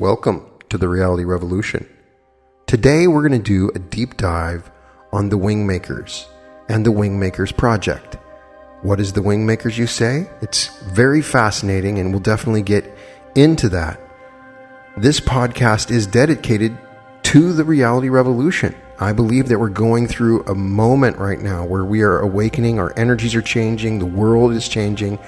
welcome to the Reality Revolution. Today we're going to do a deep dive on the Wingmakers and the Wingmakers project. What is the Wingmakers, you say? It's very fascinating and we'll definitely get into that. This podcast is dedicated to the Reality Revolution. I believe that we're going through a moment right now where we are awakening, our energies are changing, the world is changing,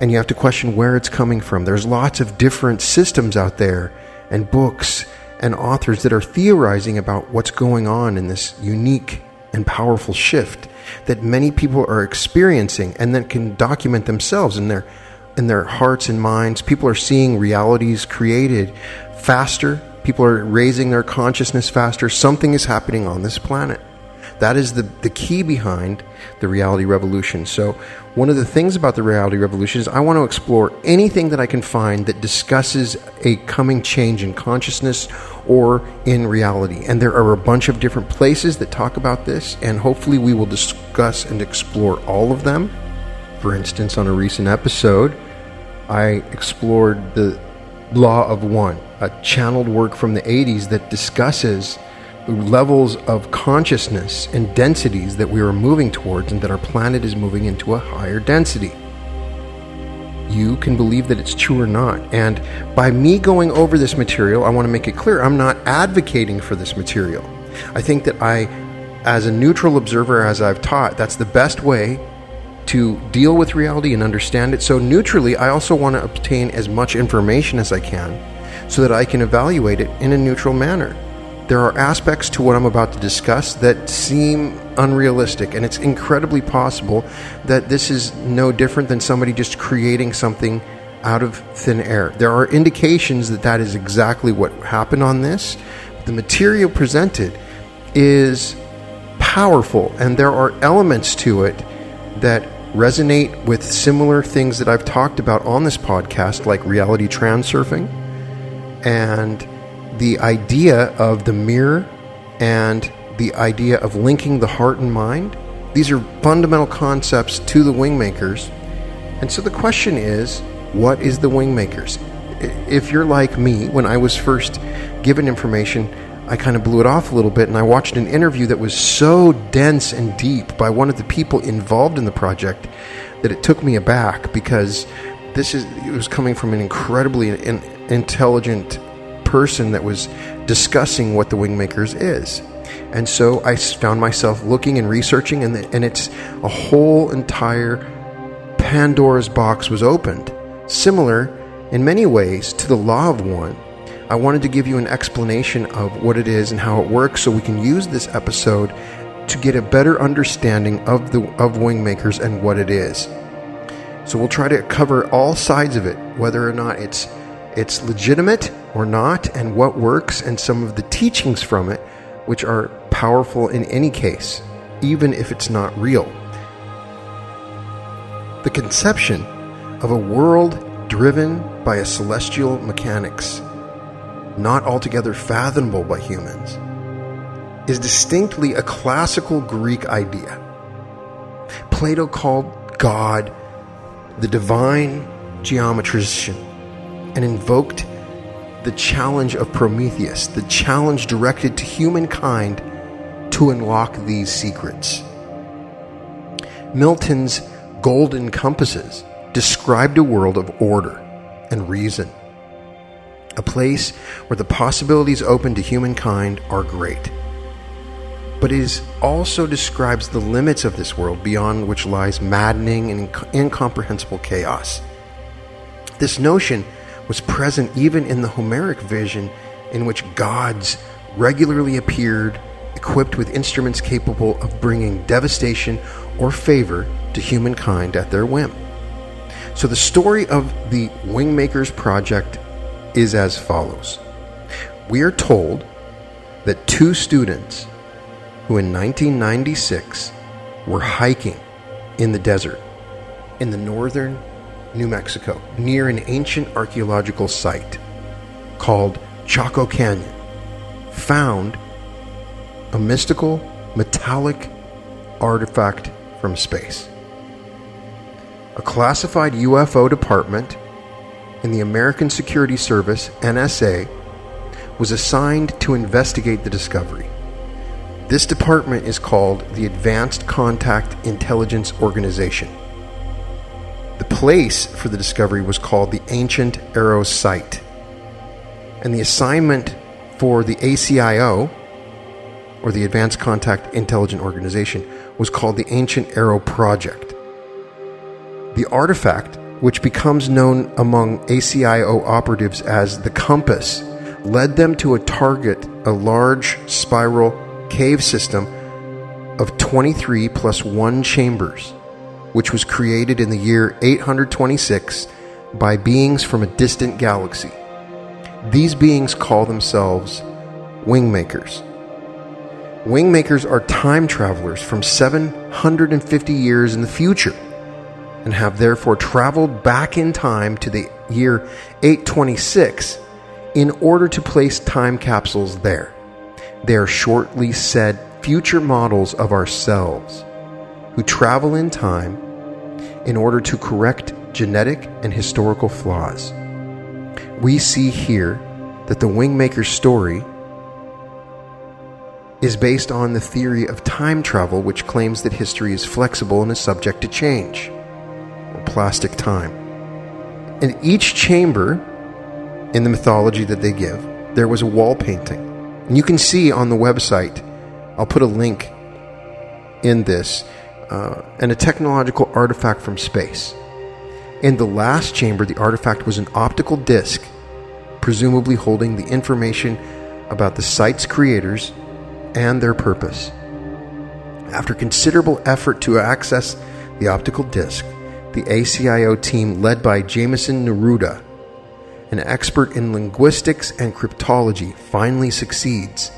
and you have to question where it's coming from. There's lots of different systems out there and books and authors that are theorizing about what's going on in this unique and powerful shift that many people are experiencing and that can document themselves in their hearts and minds. People are seeing realities created faster. People are raising their consciousness faster. Something is happening on this planet. That is the key behind the Reality Revolution. So one of the things about the Reality Revolution is I want to explore anything that I can find that discusses a coming change in consciousness or in reality. And there are a bunch of different places that talk about this, and hopefully we will discuss and explore all of them. For instance, on a recent episode, I explored the Law of One, a channeled work from the 80s that discusses levels of consciousness and densities that we are moving towards, and that our planet is moving into a higher density. You can believe that it's true or not. And by me going over this material, I want to make it clear I'm not advocating for this material. I think that as a neutral observer, as I've taught, that's the best way to deal with reality and understand it. So neutrally, I also want to obtain as much information as I can so that I can evaluate it in a neutral manner. There are aspects to what I'm about to discuss that seem unrealistic, and it's incredibly possible that this is no different than somebody just creating something out of thin air. There are indications that that is exactly what happened on this. The material presented is powerful, and there are elements to it that resonate with similar things that I've talked about on this podcast, like reality transurfing and the idea of the mirror and the idea of linking the heart and mind. These are fundamental concepts to the Wingmakers. And so the question is, what is the Wingmakers? If you're like me, when I was first given information, I kind of blew it off a little bit, and I watched an interview that was so dense and deep by one of the people involved in the project that it took me aback, because it was coming from an incredibly intelligent person that was discussing what the Wingmakers is. And so I found myself looking and researching, and it's a whole entire Pandora's box was opened, similar in many ways to the Law of One. I wanted to give you an explanation of what it is and how it works, so we can use this episode to get a better understanding of Wingmakers and what it is. So we'll try to cover all sides of it, whether or not it's legitimate or not, and what works, and some of the teachings from it, which are powerful in any case, even if it's not real. The conception of a world driven by a celestial mechanics, not altogether fathomable by humans, is distinctly a classical Greek idea. Plato called God the divine geometrician and invoked the challenge of Prometheus, the challenge directed to humankind to unlock these secrets. Milton's golden compasses described a world of order and reason, a place where the possibilities open to humankind are great. But it also describes the limits of this world, beyond which lies maddening and incomprehensible chaos. This notion was present even in the Homeric vision, in which gods regularly appeared equipped with instruments capable of bringing devastation or favor to humankind at their whim. So the story of the Wingmakers project is as follows. We are told that two students who in 1996 were hiking in the desert in the northern New Mexico, near an ancient archaeological site called Chaco Canyon, found a mystical metallic artifact from space. A classified UFO department in the American Security Service, NSA, was assigned to investigate the discovery. This department is called the Advanced Contact Intelligence Organization. The place for the discovery was called the Ancient Arrow Site. And the assignment for the ACIO, or the Advanced Contact Intelligence Organization, was called the Ancient Arrow Project. The artifact, which becomes known among ACIO operatives as the Compass, led them to target a large spiral cave system of 23 plus 1 chambers, which was created in the year 826 by beings from a distant galaxy. These beings call themselves Wingmakers. Wingmakers are time travelers from 750 years in the future and have therefore traveled back in time to the year 826 in order to place time capsules there. They are shortly said future models of ourselves who travel in time in order to correct genetic and historical flaws. We see here that the Wingmaker story is based on the theory of time travel, which claims that history is flexible and is subject to change, or plastic time. In each chamber, in the mythology that they give, there was a wall painting. And you can see on the website, I'll put a link in this, and a technological artifact from space. In the last chamber, the artifact was an optical disc, presumably holding the information about the site's creators and their purpose. After considerable effort to access the optical disc, the ACIO team led by Jameson Neruda, an expert in linguistics and cryptology, finally succeeds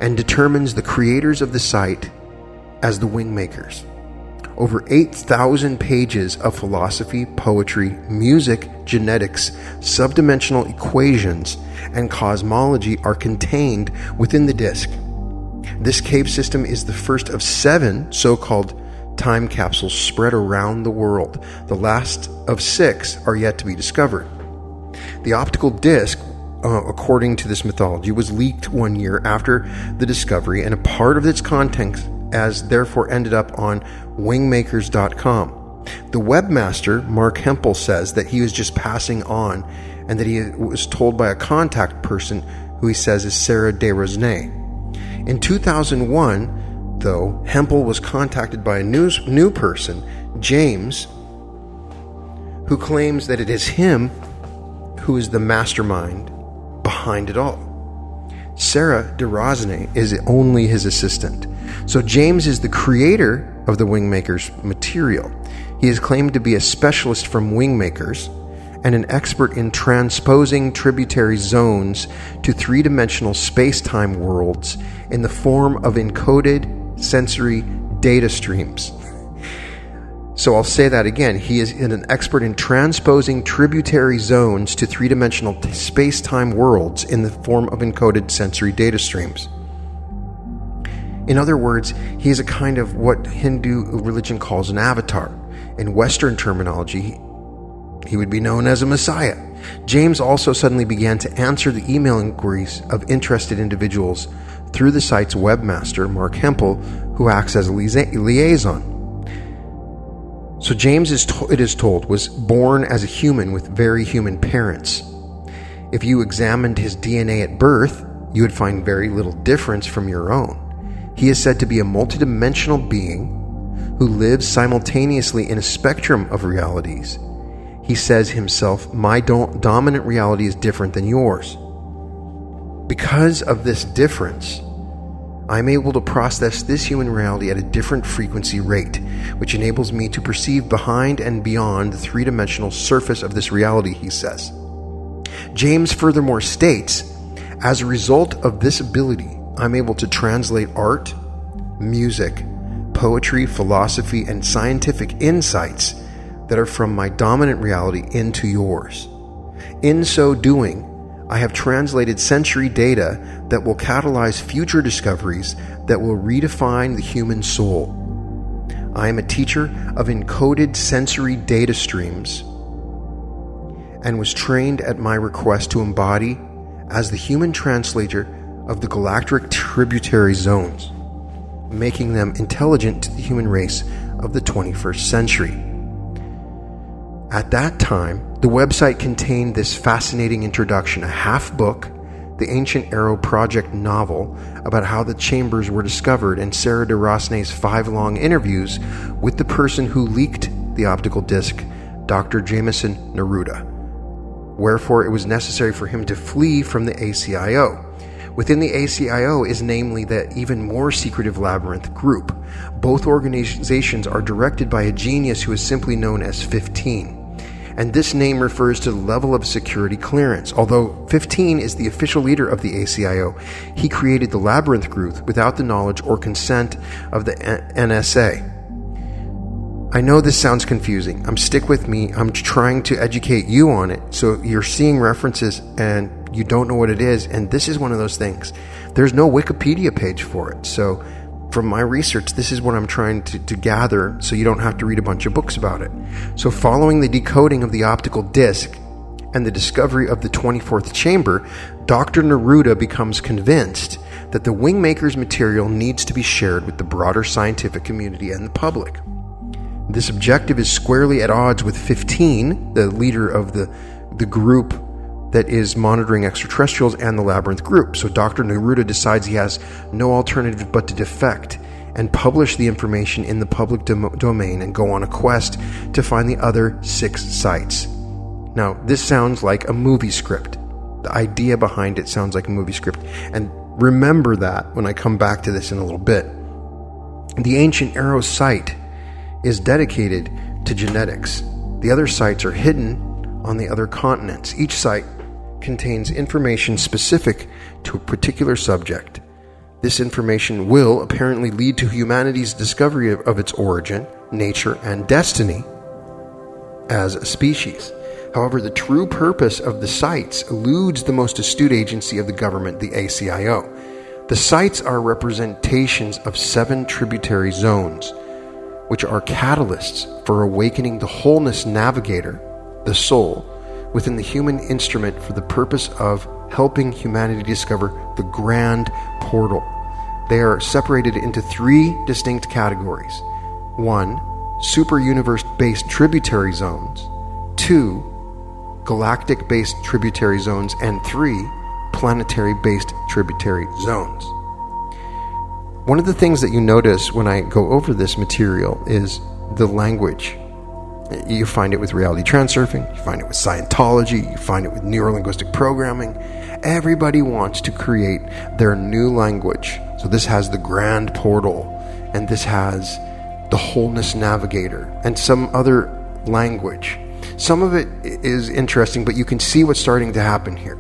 and determines the creators of the site as the Wingmakers. Over 8,000 pages of philosophy, poetry, music, genetics, subdimensional equations, and cosmology are contained within the disk. This cave system is the first of 7 so-called time capsules spread around the world. The last of 6 are yet to be discovered. The optical disc, according to this mythology, was leaked 1 year after the discovery, and a part of its contents has therefore ended up on wingmakers.com. The webmaster, Mark Hempel, says that he was just passing on and that he was told by a contact person who he says is Sarah Desrosnay. In 2001, though, Hempel was contacted by a new person, James, who claims that it is him who is the mastermind behind it all. Sarah Desrosnay is only his assistant. So James is the creator of the Wingmakers material. He is claimed to be a specialist from Wingmakers and an expert in transposing tributary zones to three-dimensional space-time worlds in the form of encoded sensory data streams. So I'll say that again. He is an expert in transposing tributary zones to three-dimensional space-time worlds in the form of encoded sensory data streams. In other words, he is a kind of what Hindu religion calls an avatar. In Western terminology, he would be known as a messiah. James also suddenly began to answer the email inquiries of interested individuals through the site's webmaster, Mark Hempel, who acts as a liaison. So James, it is told, was born as a human with very human parents. If you examined his DNA at birth, you would find very little difference from your own. He is said to be a multidimensional being who lives simultaneously in a spectrum of realities. He says himself, my dominant reality is different than yours. Because of this difference, I'm able to process this human reality at a different frequency rate, which enables me to perceive behind and beyond the three-dimensional surface of this reality, he says. James furthermore states, as a result of this ability, I'm able to translate art, music, poetry, philosophy, and scientific insights that are from my dominant reality into yours. In so doing, I have translated sensory data that will catalyze future discoveries that will redefine the human soul. I am a teacher of encoded sensory data streams, and was trained at my request to embody as the human translator of the galactic tributary zones, making them intelligent to the human race of the 21st century. At that time, the website contained this fascinating introduction, a half-book, the Ancient Arrow Project novel about how the chambers were discovered, and Sarah de Rosnay's 5 long interviews with the person who leaked the optical disc, Dr. Jameson Neruda. Wherefore, it was necessary for him to flee from the ACIO. Within the ACIO is namely the even more secretive Labyrinth group. Both organizations are directed by a genius who is simply known as 15. And this name refers to the level of security clearance. Although 15 is the official leader of the ACIO, he created the Labyrinth group without the knowledge or consent of the NSA. I know this sounds confusing. Stick with me. I'm trying to educate you on it. So you're seeing references and you don't know what it is. And this is one of those things. There's no Wikipedia page for it. So from my research, this is what I'm trying to gather so you don't have to read a bunch of books about it. So following the decoding of the optical disc and the discovery of the 24th chamber, Dr. Neruda becomes convinced that the Wingmakers material needs to be shared with the broader scientific community and the public. This objective is squarely at odds with 15, the leader of the group that is monitoring extraterrestrials, and the Labyrinth group. So Dr. Neruda decides he has no alternative but to defect and publish the information in the public domain and go on a quest to find the other 6 sites. Now, this sounds like a movie script. The idea behind it sounds like a movie script. And remember that when I come back to this in a little bit. The Ancient Arrow site is dedicated to genetics. The other sites are hidden on the other continents. Each site contains information specific to a particular subject. This information will apparently lead to humanity's discovery of its origin, nature, and destiny as a species. However, the true purpose of the sites eludes the most astute agency of the government, the ACIO. The sites are representations of 7 tributary zones, which are catalysts for awakening the wholeness navigator, the soul, within the human instrument for the purpose of helping humanity discover the grand portal. They are separated into 3 distinct categories. 1, super universe-based tributary zones. 2, galactic-based tributary zones. And 3, planetary-based tributary zones. One of the things that you notice when I go over this material is the language. You find it with reality transurfing, you find it with Scientology, you find it with neurolinguistic programming. Everybody wants to create their new language. So this has the grand portal, and this has the wholeness navigator, and some other language. Some of it is interesting, but you can see what's starting to happen here.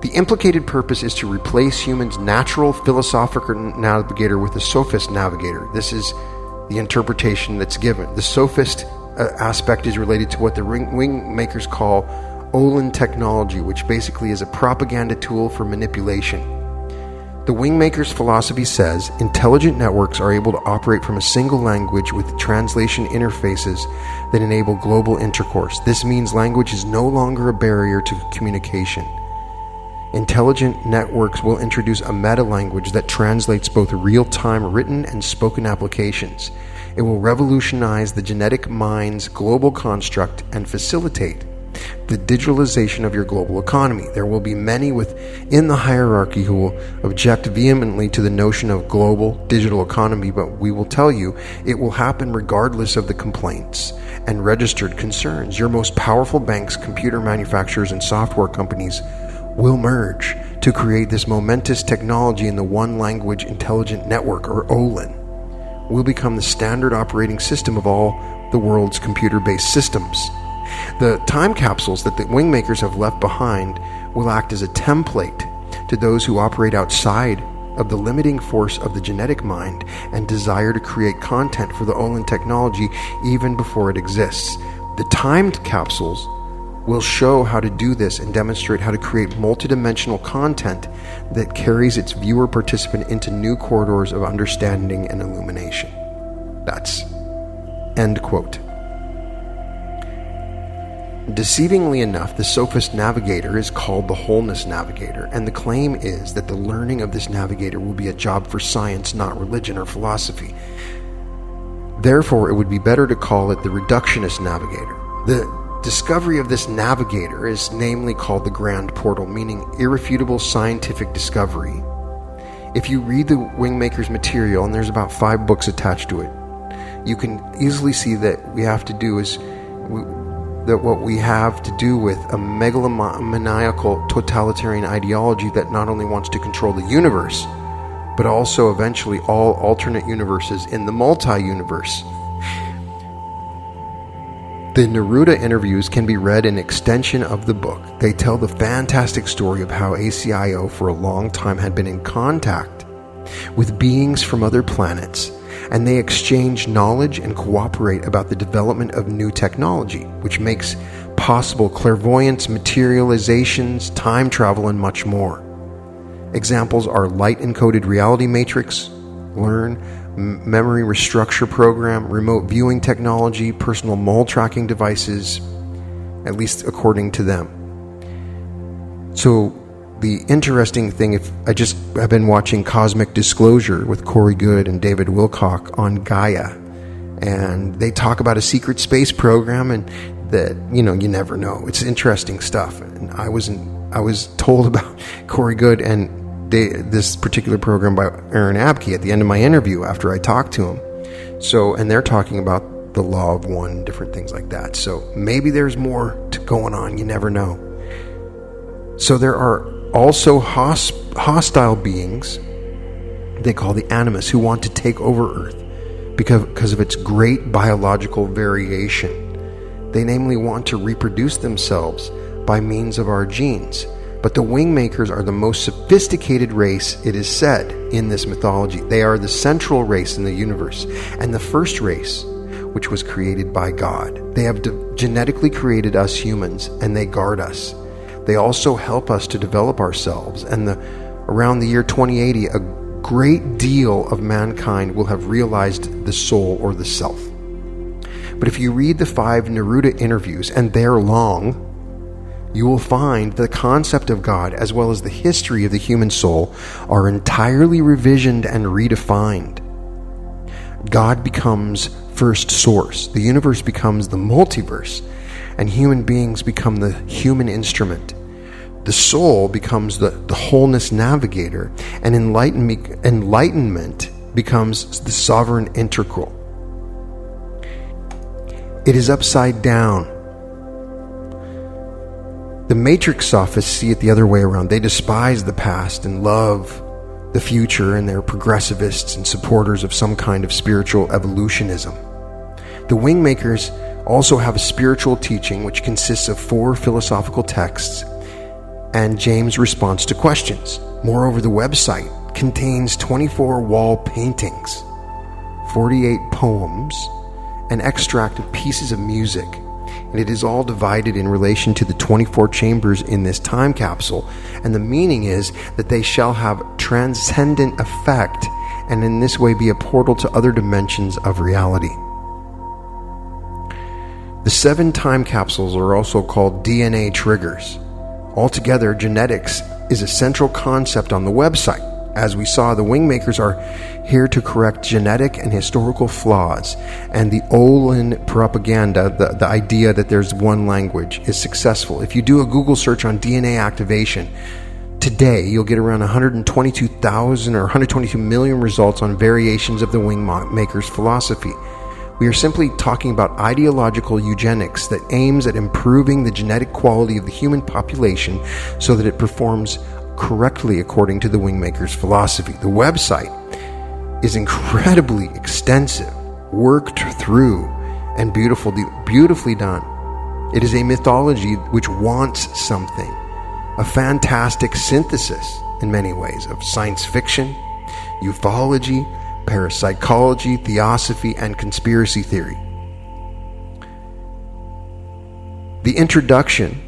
The implicated purpose is to replace humans' natural philosophical navigator with a sophist navigator. This is the interpretation that's given. The sophist aspect is related to what the Wingmakers call Olin technology, which basically is a propaganda tool for manipulation. The Wingmakers philosophy says intelligent networks are able to operate from a single language with translation interfaces that enable global intercourse. This means language is no longer a barrier to communication. Intelligent networks will introduce a meta-language that translates both real-time written and spoken applications. It will revolutionize the genetic mind's global construct and facilitate the digitalization of your global economy. There will be many within the hierarchy who will object vehemently to the notion of global digital economy, but we will tell you it will happen regardless of the complaints and registered concerns. Your most powerful banks, computer manufacturers, and software companies will merge to create this momentous technology in the one language intelligent network, or Olin. Will become the standard operating system of all the world's computer-based systems. The time capsules that the Wingmakers have left behind will act as a template to those who operate outside of the limiting force of the genetic mind and desire to create content for the Olin technology even before it exists. The timed capsules will show how to do this and demonstrate how to create multidimensional content that carries its viewer participant into new corridors of understanding and illumination. That's end quote. Deceivingly enough, the sophist navigator is called the wholeness navigator, and the claim is that the learning of this navigator will be a job for science, not religion or philosophy. Therefore, it would be better to call it the reductionist navigator. The discovery of this navigator is namely called the Grand Portal, meaning irrefutable scientific discovery. If you read the Wingmakers material, and there's about 5 books attached to it, you can easily see that what we have to do with a megalomaniacal totalitarian ideology that not only wants to control the universe, but also eventually all alternate universes in the multi-universe. The Neruda interviews can be read in extension of the book. They tell the fantastic story of how ACIO for a long time had been in contact with beings from other planets, and they exchange knowledge and cooperate about the development of new technology, which makes possible clairvoyance, materializations, time travel, and much more. Examples are light-encoded reality matrix, learn, memory restructure program, remote viewing technology, personal mole tracking devices, at least according to them. So the interesting thing, I've been watching Cosmic Disclosure with Corey Goode and David Wilcock on Gaia, and they talk about a secret space program, and that, you never know. It's interesting stuff. And I was told about Corey Goode and this particular program by Aaron Abke at the end of my interview after I talked to him. So, and they're talking about the law of one, different things like that. So maybe there's more going on. You never know. So there are also hostile beings they call the Animus, who want to take over Earth because of its great biological variation. They namely want to reproduce themselves by means of our genes. But the Wingmakers are the most sophisticated race, it is said, in this mythology. They are the central race in the universe, and the first race, which was created by God. They have genetically created us humans, and they guard us. They also help us to develop ourselves, and around the year 2080, a great deal of mankind will have realized the soul or the self. But if you read the 5 Neruda interviews, and they're long, you will find the concept of God, as well as the history of the human soul, are entirely revisioned and redefined. God becomes first source, the universe becomes the multiverse, and human beings become the human instrument. The soul becomes the wholeness navigator, and enlightenment becomes the sovereign integral. It is upside down. The Matrix sophists see it the other way around. They despise the past and love the future, and they're progressivists and supporters of some kind of spiritual evolutionism. The Wingmakers also have a spiritual teaching which consists of 4 philosophical texts and James' response to questions. Moreover, the website contains 24 wall paintings, 48 poems, an extract of pieces of music, and it is all divided in relation to the 24 chambers in this time capsule, and the meaning is that they shall have transcendent effect, and in this way be a portal to other dimensions of reality. The 7 time capsules are also called DNA triggers. Altogether, genetics is a central concept on the website. As we saw, the Wingmakers are here to correct genetic and historical flaws, and the Olin propaganda, the idea that there's one language, is successful. If you do a Google search on DNA activation, today you'll get around 122,000 or 122 million results on variations of the Wingmakers philosophy. We are simply talking about ideological eugenics that aims at improving the genetic quality of the human population so that it performs correctly according to the Wingmakers philosophy. The website is incredibly extensive, worked through, and beautifully done. It is a mythology which wants something, a fantastic synthesis in many ways of science fiction, ufology, parapsychology, theosophy, and conspiracy theory. The introduction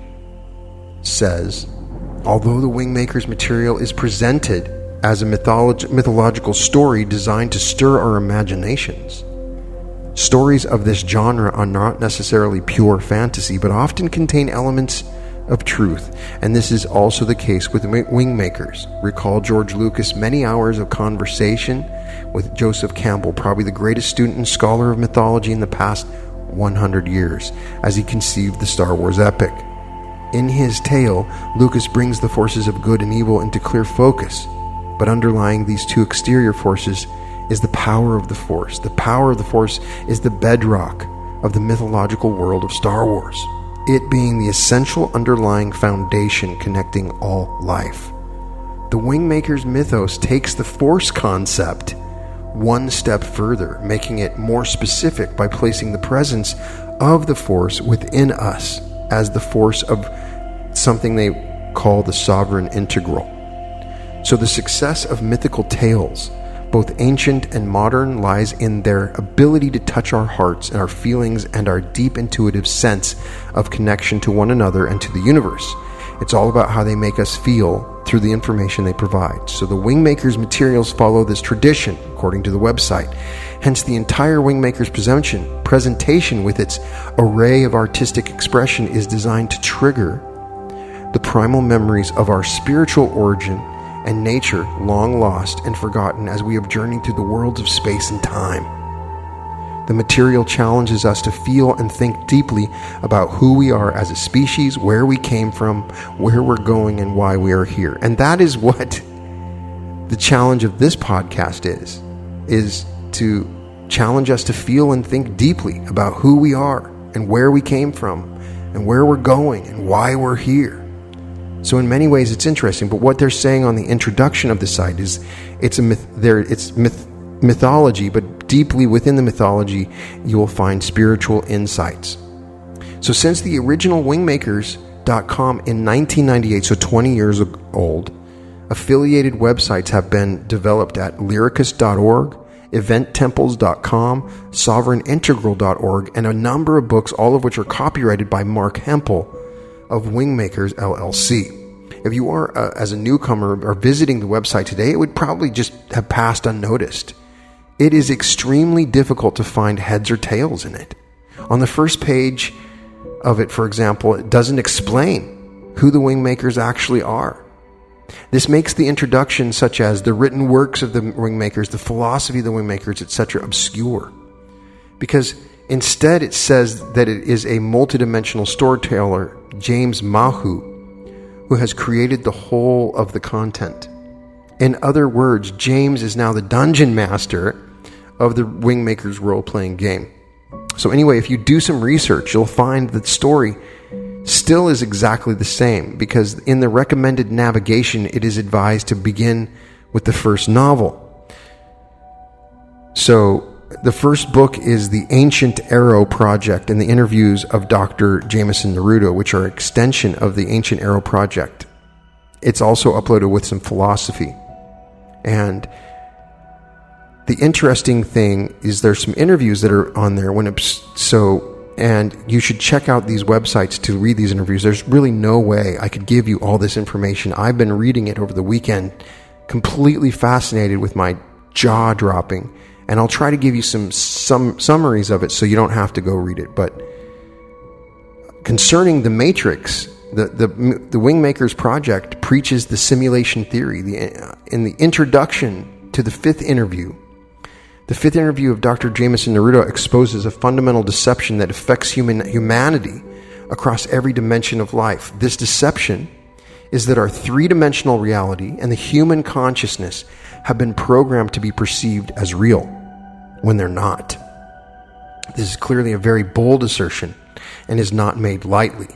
says, although the Wingmakers material is presented as a mythological story designed to stir our imaginations, Stories of this genre are not necessarily pure fantasy, but often contain elements of truth, and this is also the case with Wingmakers. Recall George Lucas' many hours of conversation with Joseph Campbell, probably the greatest student and scholar of mythology in the past 100 years, as he conceived the Star Wars epic. In his tale, Lucas brings the forces of good and evil into clear focus, but underlying these two exterior forces is the power of the Force. The power of the Force is the bedrock of the mythological world of Star Wars, it being the essential underlying foundation connecting all life. The Wingmakers mythos takes the Force concept one step further, making it more specific by placing the presence of the Force within us as the force of something they call the sovereign integral. So the success of mythical tales, both ancient and modern, lies in their ability to touch our hearts and our feelings and our deep intuitive sense of connection to one another and to the universe. It's all about how they make us feel through the information they provide. So the Wingmakers materials follow this tradition, according to the website. Hence, the entire Wingmakers presentation with its array of artistic expression is designed to trigger the primal memories of our spiritual origin and nature, long lost and forgotten as we have journeyed through the worlds of space and time. The material challenges us to feel and think deeply about who we are as a species, where we came from, where we're going, and why we are here. And that is what the challenge of this podcast is to challenge us to feel and think deeply about who we are and where we came from and where we're going and why we're here. So in many ways it's interesting, but what they're saying on the introduction of the site is it's mythology, but deeply within the mythology you will find spiritual insights. So since the original Wingmakers.com in 1998, so 20 years old, affiliated websites have been developed at lyricus.org, eventtemples.com, sovereignintegral.org, and a number of books, all of which are copyrighted by Mark Hempel of Wingmakers LLC. If you are, as a newcomer, are visiting the website today, it would probably just have passed unnoticed. It is extremely difficult to find heads or tails in it. On the first page of it, for example, it doesn't explain who the Wingmakers actually are. This makes the introduction, such as the written works of the Wingmakers, the philosophy of the Wingmakers, etc., obscure. Because instead it says that it is a multidimensional storyteller, James Mahu, who has created the whole of the content. In other words, James is now the dungeon master of the Wingmakers role-playing game. So anyway, if you do some research, you'll find that the story still is exactly the same, because in the recommended navigation, it is advised to begin with the first novel. So the first book is The Ancient Arrow Project and the interviews of Dr. Jameson Neruda, which are extension of the Ancient Arrow Project. It's also uploaded with some philosophy. And the interesting thing is there's some interviews that are on there and you should check out these websites to read these interviews. There's really no way I could give you all this information. I've been reading it over the weekend, completely fascinated with my jaw dropping. And I'll try to give you some summaries of it so you don't have to go read it. But concerning the Matrix, the Wingmakers project preaches the simulation theory. In the introduction to the fifth interview of Dr. Jameson Neruda exposes a fundamental deception that affects humanity across every dimension of life. This deception is that our three-dimensional reality and the human consciousness have been programmed to be perceived as real when they're not. This is clearly a very bold assertion and is not made lightly.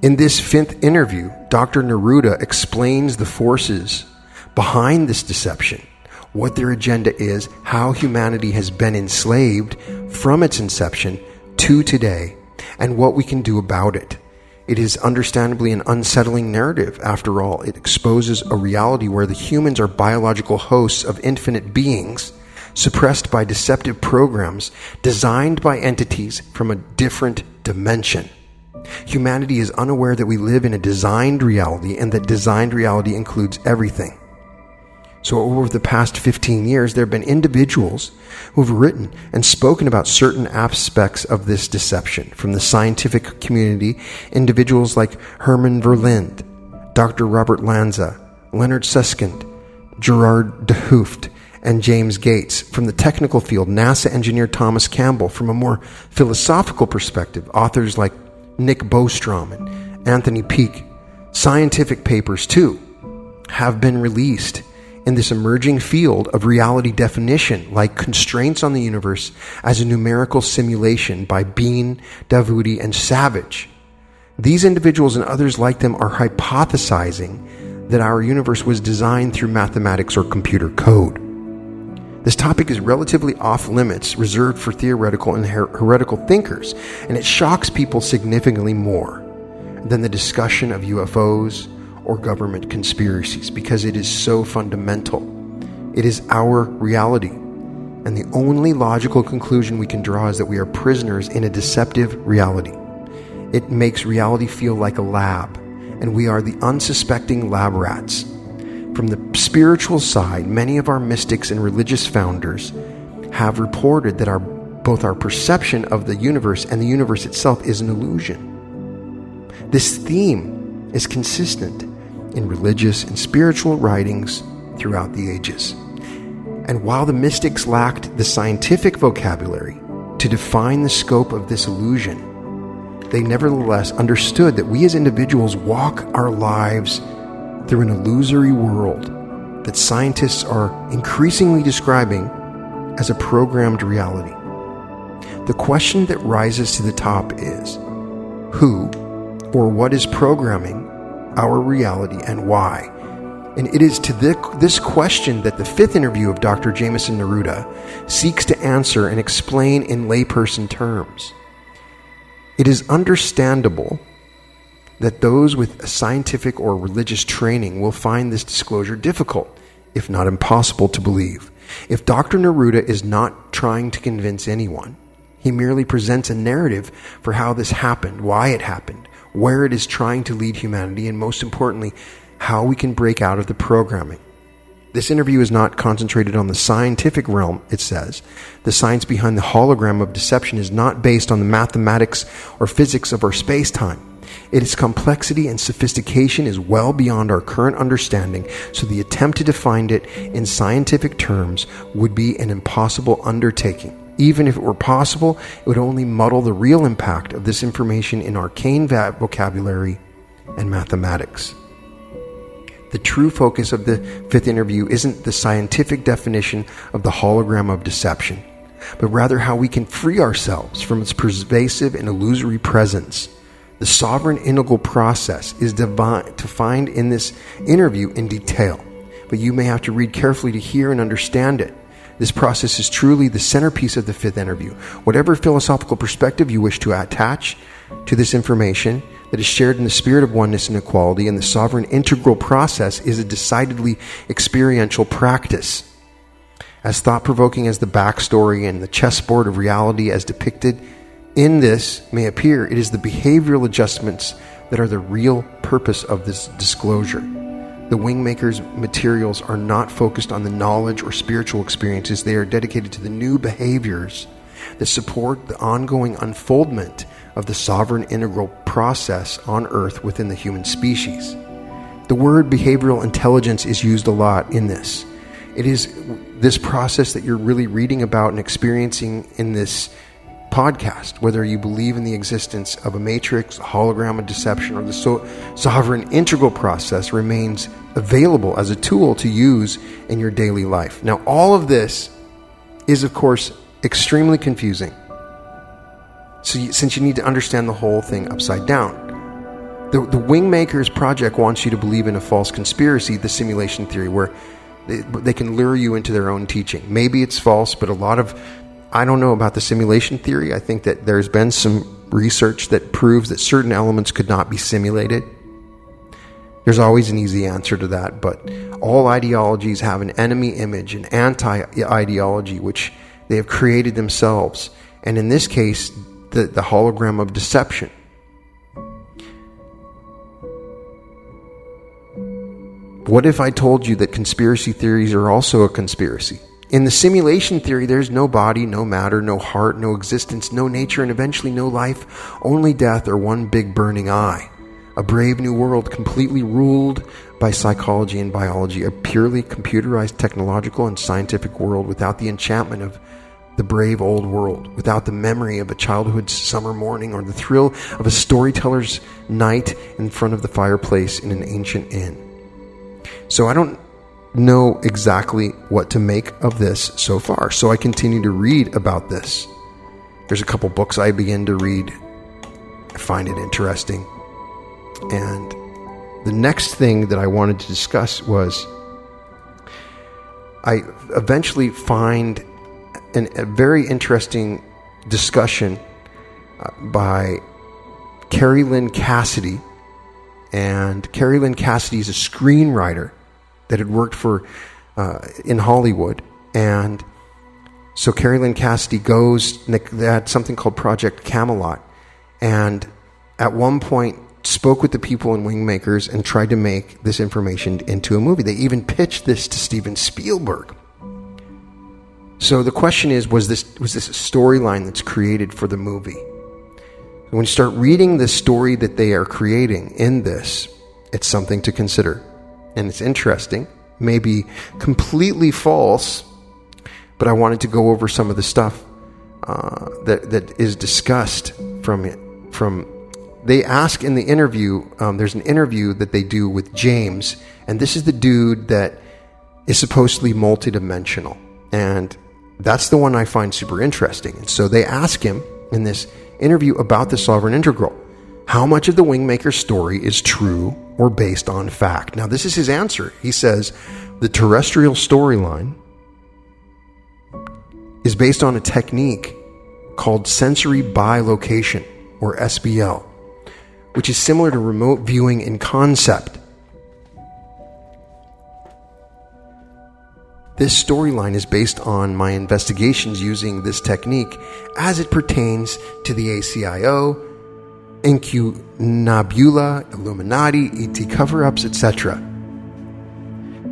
In this fifth interview, Dr. Neruda explains the forces behind this deception, what their agenda is, how humanity has been enslaved from its inception to today, and what we can do about it. It is understandably an unsettling narrative. After all, it exposes a reality where the humans are biological hosts of infinite beings, suppressed by deceptive programs designed by entities from a different dimension. Humanity is unaware that we live in a designed reality, and that designed reality includes everything. So over the past 15 years, there have been individuals who have written and spoken about certain aspects of this deception. From the scientific community, individuals like Herman Verlinde, Dr. Robert Lanza, Leonard Susskind, Gerard de Hooft, and James Gates. From the technical field, NASA engineer Thomas Campbell. From a more philosophical perspective, authors like Nick Bostrom and Anthony Peake. Scientific papers, too, have been released in this emerging field of reality definition, like Constraints on the Universe as a Numerical Simulation by Bean, Davudi, and Savage. These individuals and others like them are hypothesizing that our universe was designed through mathematics or computer code. This topic is relatively off limits, reserved for theoretical and heretical thinkers, and it shocks people significantly more than the discussion of UFOs or government conspiracies, because it is so fundamental. It is our reality, and the only logical conclusion we can draw is that we are prisoners in a deceptive reality. It makes reality feel like a lab, and we are the unsuspecting lab rats. From the spiritual side, many of our mystics and religious founders have reported that both our perception of the universe and the universe itself is an illusion. This theme is consistent in religious and spiritual writings throughout the ages. And while the mystics lacked the scientific vocabulary to define the scope of this illusion, they nevertheless understood that we as individuals walk our lives through an illusory world that scientists are increasingly describing as a programmed reality. The question that rises to the top is, who or what is programming our reality and why? And it is to this question that the fifth interview of Dr. Jameson Neruda seeks to answer and explain in layperson terms. It is understandable that those with a scientific or religious training will find this disclosure difficult, if not impossible, to believe. If Dr. Neruda is not trying to convince anyone, he merely presents a narrative for how this happened, why it happened, where it is trying to lead humanity, and most importantly, how we can break out of the programming. This interview is not concentrated on the scientific realm, it says. The science behind the hologram of deception is not based on the mathematics or physics of our space-time. Its complexity and sophistication is well beyond our current understanding, so the attempt to define it in scientific terms would be an impossible undertaking. Even if it were possible, it would only muddle the real impact of this information in arcane vocabulary and mathematics. The true focus of the fifth interview isn't the scientific definition of the hologram of deception, but rather how we can free ourselves from its pervasive and illusory presence. The sovereign integral process is defined in this interview in detail, but you may have to read carefully to hear and understand it. This process is truly the centerpiece of the fifth interview. Whatever philosophical perspective you wish to attach to this information that is shared in the spirit of oneness and equality, and the sovereign integral process is a decidedly experiential practice. As thought-provoking as the backstory and the chessboard of reality as depicted in this may appear, it is the behavioral adjustments that are the real purpose of this disclosure. The Wingmakers materials are not focused on the knowledge or spiritual experiences. They are dedicated to the new behaviors that support the ongoing unfoldment of the sovereign integral process on Earth within the human species. The word behavioral intelligence is used a lot in this. It is this process that you're really reading about and experiencing in this podcast, whether you believe in the existence of a matrix, a hologram of deception, or the sovereign integral process, remains available as a tool to use in your daily life. Now, all of this is, of course, extremely confusing. Since you need to understand the whole thing upside down. The Wingmakers Project wants you to believe in a false conspiracy, the simulation theory, where they can lure you into their own teaching. Maybe it's false, but I don't know about the simulation theory. I think that there's been some research that proves that certain elements could not be simulated. There's always an easy answer to that, but all ideologies have an enemy image, an anti-ideology, which they have created themselves. And in this case, the hologram of deception. What if I told you that conspiracy theories are also a conspiracy? In the simulation theory, there's no body, no matter, no heart, no existence, no nature, and eventually no life, only death or one big burning eye. A brave new world completely ruled by psychology and biology, a purely computerized technological and scientific world without the enchantment of the brave old world, without the memory of a childhood's summer morning or the thrill of a storyteller's night in front of the fireplace in an ancient inn. So I don't know exactly what to make of this so far, so I continue to read about this. There's a couple books I begin to read. I find it interesting. And the next thing that I wanted to discuss was I eventually find a very interesting discussion by Carrie Lynn Cassidy. And Carrie Lynn Cassidy is a screenwriter that had worked for in Hollywood. And so Carrie Lynn Cassidy they had something called Project Camelot. And at one point spoke with the people in Wingmakers and tried to make this information into a movie. They even pitched this to Steven Spielberg. So the question is, was this a storyline that's created for the movie? When you start reading the story that they are creating in this, it's something to consider. And it's interesting, maybe completely false, but I wanted to go over some of the stuff that is discussed from it. They ask in the interview, there's an interview that they do with James, and this is the dude that is supposedly multidimensional. And that's the one I find super interesting. And so they ask him in this interview about the Sovereign Integral, how much of the Wingmaker story is true or based on fact? Now, this is his answer. He says, the terrestrial storyline is based on a technique called sensory bilocation, or SBL, which is similar to remote viewing in concept. This storyline is based on my investigations using this technique as it pertains to the ACIO, Incunabula, Illuminati, ET cover-ups, etc.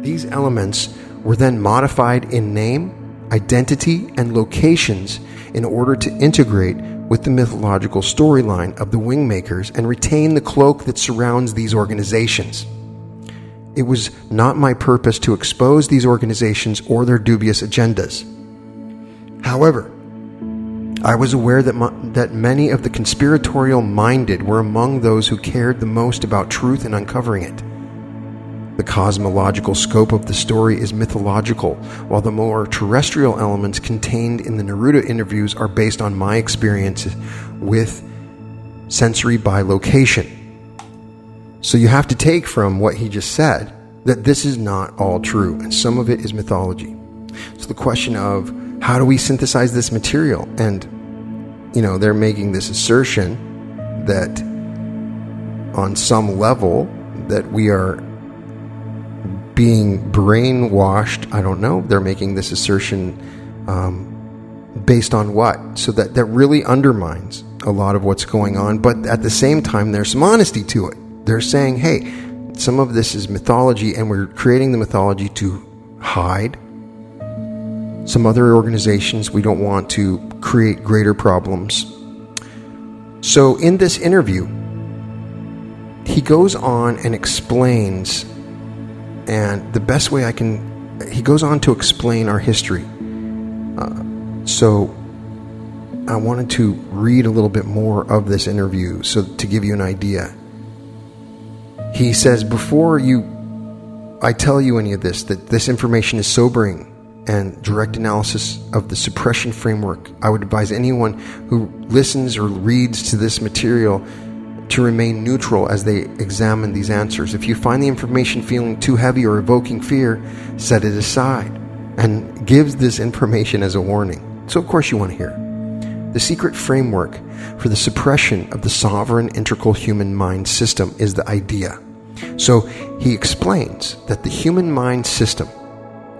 These elements were then modified in name, identity, and locations in order to integrate with the mythological storyline of the Wingmakers and retain the cloak that surrounds these organizations. It was not my purpose to expose these organizations or their dubious agendas. However, I was aware that many of the conspiratorial-minded were among those who cared the most about truth and uncovering it. The cosmological scope of the story is mythological, while the more terrestrial elements contained in the Neruda interviews are based on my experiences with sensory bilocation. So you have to take from what he just said that this is not all true, and some of it is mythology. So the question of how do we synthesize this material? And, they're making this assertion that on some level that we are being brainwashed. I don't know. They're making this assertion based on what? So that really undermines a lot of what's going on. But at the same time, there's some honesty to it. They're saying, hey, some of this is mythology, and we're creating the mythology to hide some other organizations. We don't want to create greater problems. So in this interview, he goes on and explains, and the best way he goes on to explain our history. So I wanted to read a little bit more of this interview so to give you an idea. He says, before I tell you any of this, that this information is sobering and direct analysis of the suppression framework, I would advise anyone who listens or reads to this material to remain neutral as they examine these answers. If you find the information feeling too heavy or evoking fear, set it aside, and gives this information as a warning. So of course you want to hear. The secret framework for the suppression of the sovereign integral human mind system is the idea. So he explains that the human mind system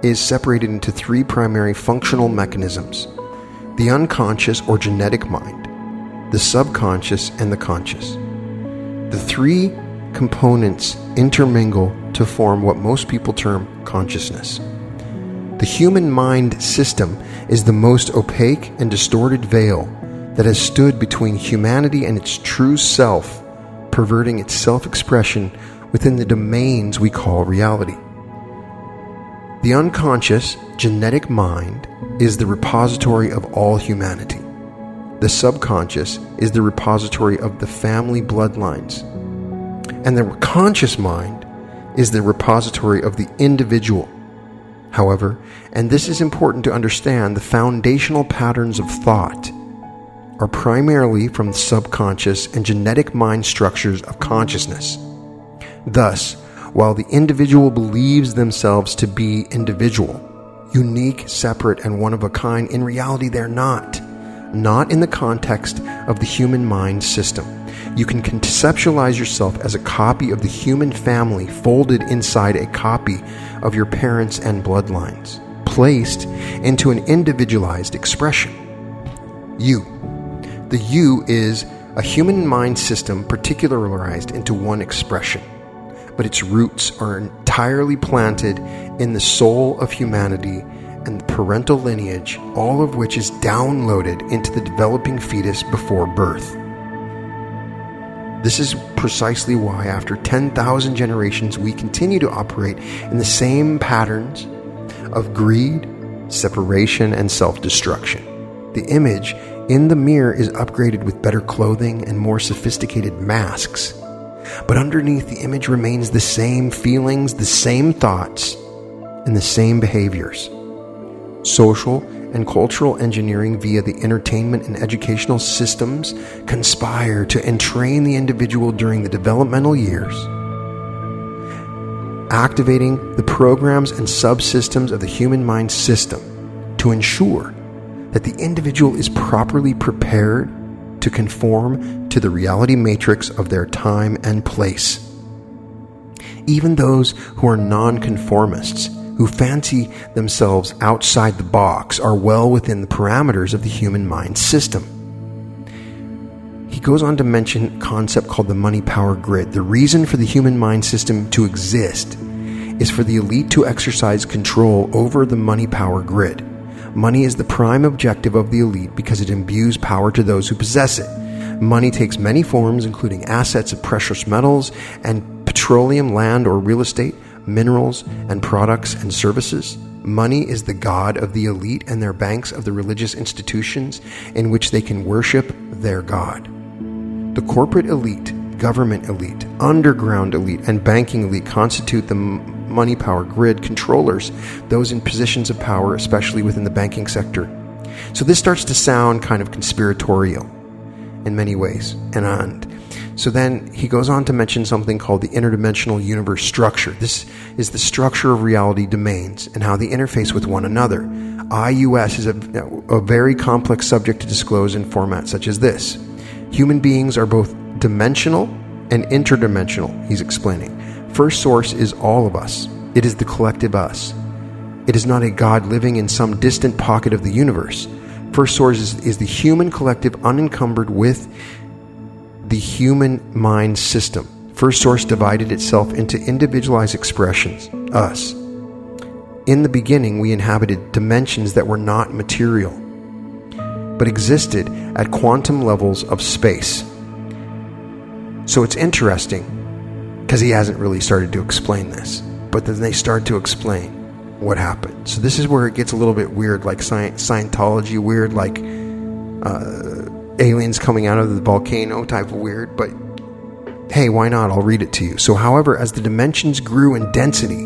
is separated into three primary functional mechanisms: the unconscious or genetic mind, the subconscious, and the conscious. The three components intermingle to form what most people term consciousness. The human mind system is the most opaque and distorted veil that has stood between humanity and its true self, perverting its self-expression within the domains we call reality. The unconscious, genetic mind is the repository of all humanity. The subconscious is the repository of the family bloodlines. And the conscious mind is the repository of the individual. However, and this is important to understand, the foundational patterns of thought are primarily from the subconscious and genetic mind structures of consciousness. Thus, while the individual believes themselves to be individual, unique, separate, and one of a kind, in reality they're not. Not in the context of the human mind system. You can conceptualize yourself as a copy of the human family folded inside a copy of your parents and bloodlines, placed into an individualized expression. You. The you is a human mind system particularized into one expression, but its roots are entirely planted in the soul of humanity and the parental lineage, all of which is downloaded into the developing fetus before birth. This is precisely why, after 10,000 generations, we continue to operate in the same patterns of greed, separation, and self-destruction. The image in the mirror is upgraded with better clothing and more sophisticated masks, but underneath the image remains the same feelings, the same thoughts, and the same behaviors. Social and cultural engineering via the entertainment and educational systems conspire to entrain the individual during the developmental years, activating the programs and subsystems of the human mind system to ensure that the individual is properly prepared to conform to the reality matrix of their time and place. Even those who are nonconformists, who fancy themselves outside the box, are well within the parameters of the human mind system. He goes on to mention a concept called the money power grid. The reason for the human mind system to exist is for the elite to exercise control over the money power grid. Money is the prime objective of the elite because it imbues power to those who possess it. Money takes many forms, including assets of precious metals and petroleum, land or real estate, minerals and products and services. Money is the god of the elite and their banks of the religious institutions in which they can worship their god. The corporate elite, government elite, underground elite, and banking elite constitute the money power grid controllers, those in positions of power, especially within the banking sector. So this starts to sound kind of conspiratorial in many ways. So then he goes on to mention something called the interdimensional universe structure. This is the structure of reality domains and how they interface with one another. IUS is a very complex subject to disclose in formats such as this. Human beings are both dimensional and interdimensional, he's explaining. First source is all of us. It is the collective us. It is not a God living in some distant pocket of the universe. First source is the human collective unencumbered with the human mind system. First source divided itself into individualized expressions, us. In the beginning, we inhabited dimensions that were not material, but existed at quantum levels of space. So it's interesting, because he hasn't really started to explain this, but then they start to explain what happened. So this is where it gets a little bit weird, like Scientology weird, like aliens coming out of the volcano type of weird, but hey, why not? I'll read it to you. So, however, as the dimensions grew in density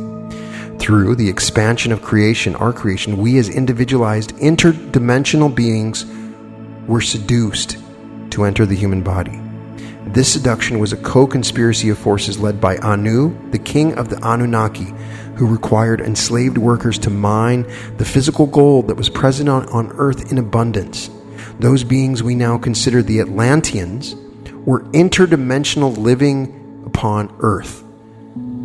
through the expansion of creation, our creation, we as individualized interdimensional beings were seduced to enter the human body. This seduction was a co-conspiracy of forces led by Anu, the king of the Anunnaki, who required enslaved workers to mine the physical gold that was present on Earth in abundance. Those beings we now consider the Atlanteans were interdimensional living upon Earth.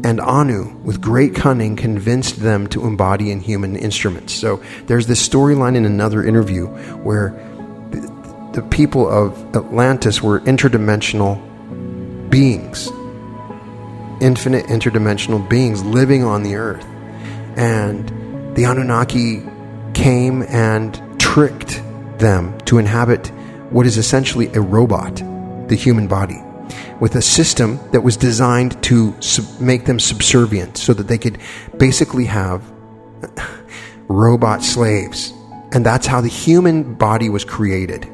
And Anu, with great cunning, convinced them to embody in human instruments. So there's this storyline in another interview where the people of Atlantis were interdimensional beings infinite interdimensional beings living on the earth. And the Anunnaki came and tricked them to inhabit what is essentially a robot, the human body, with a system that was designed to make them subservient so that they could basically have robot slaves. And that's how the human body was created.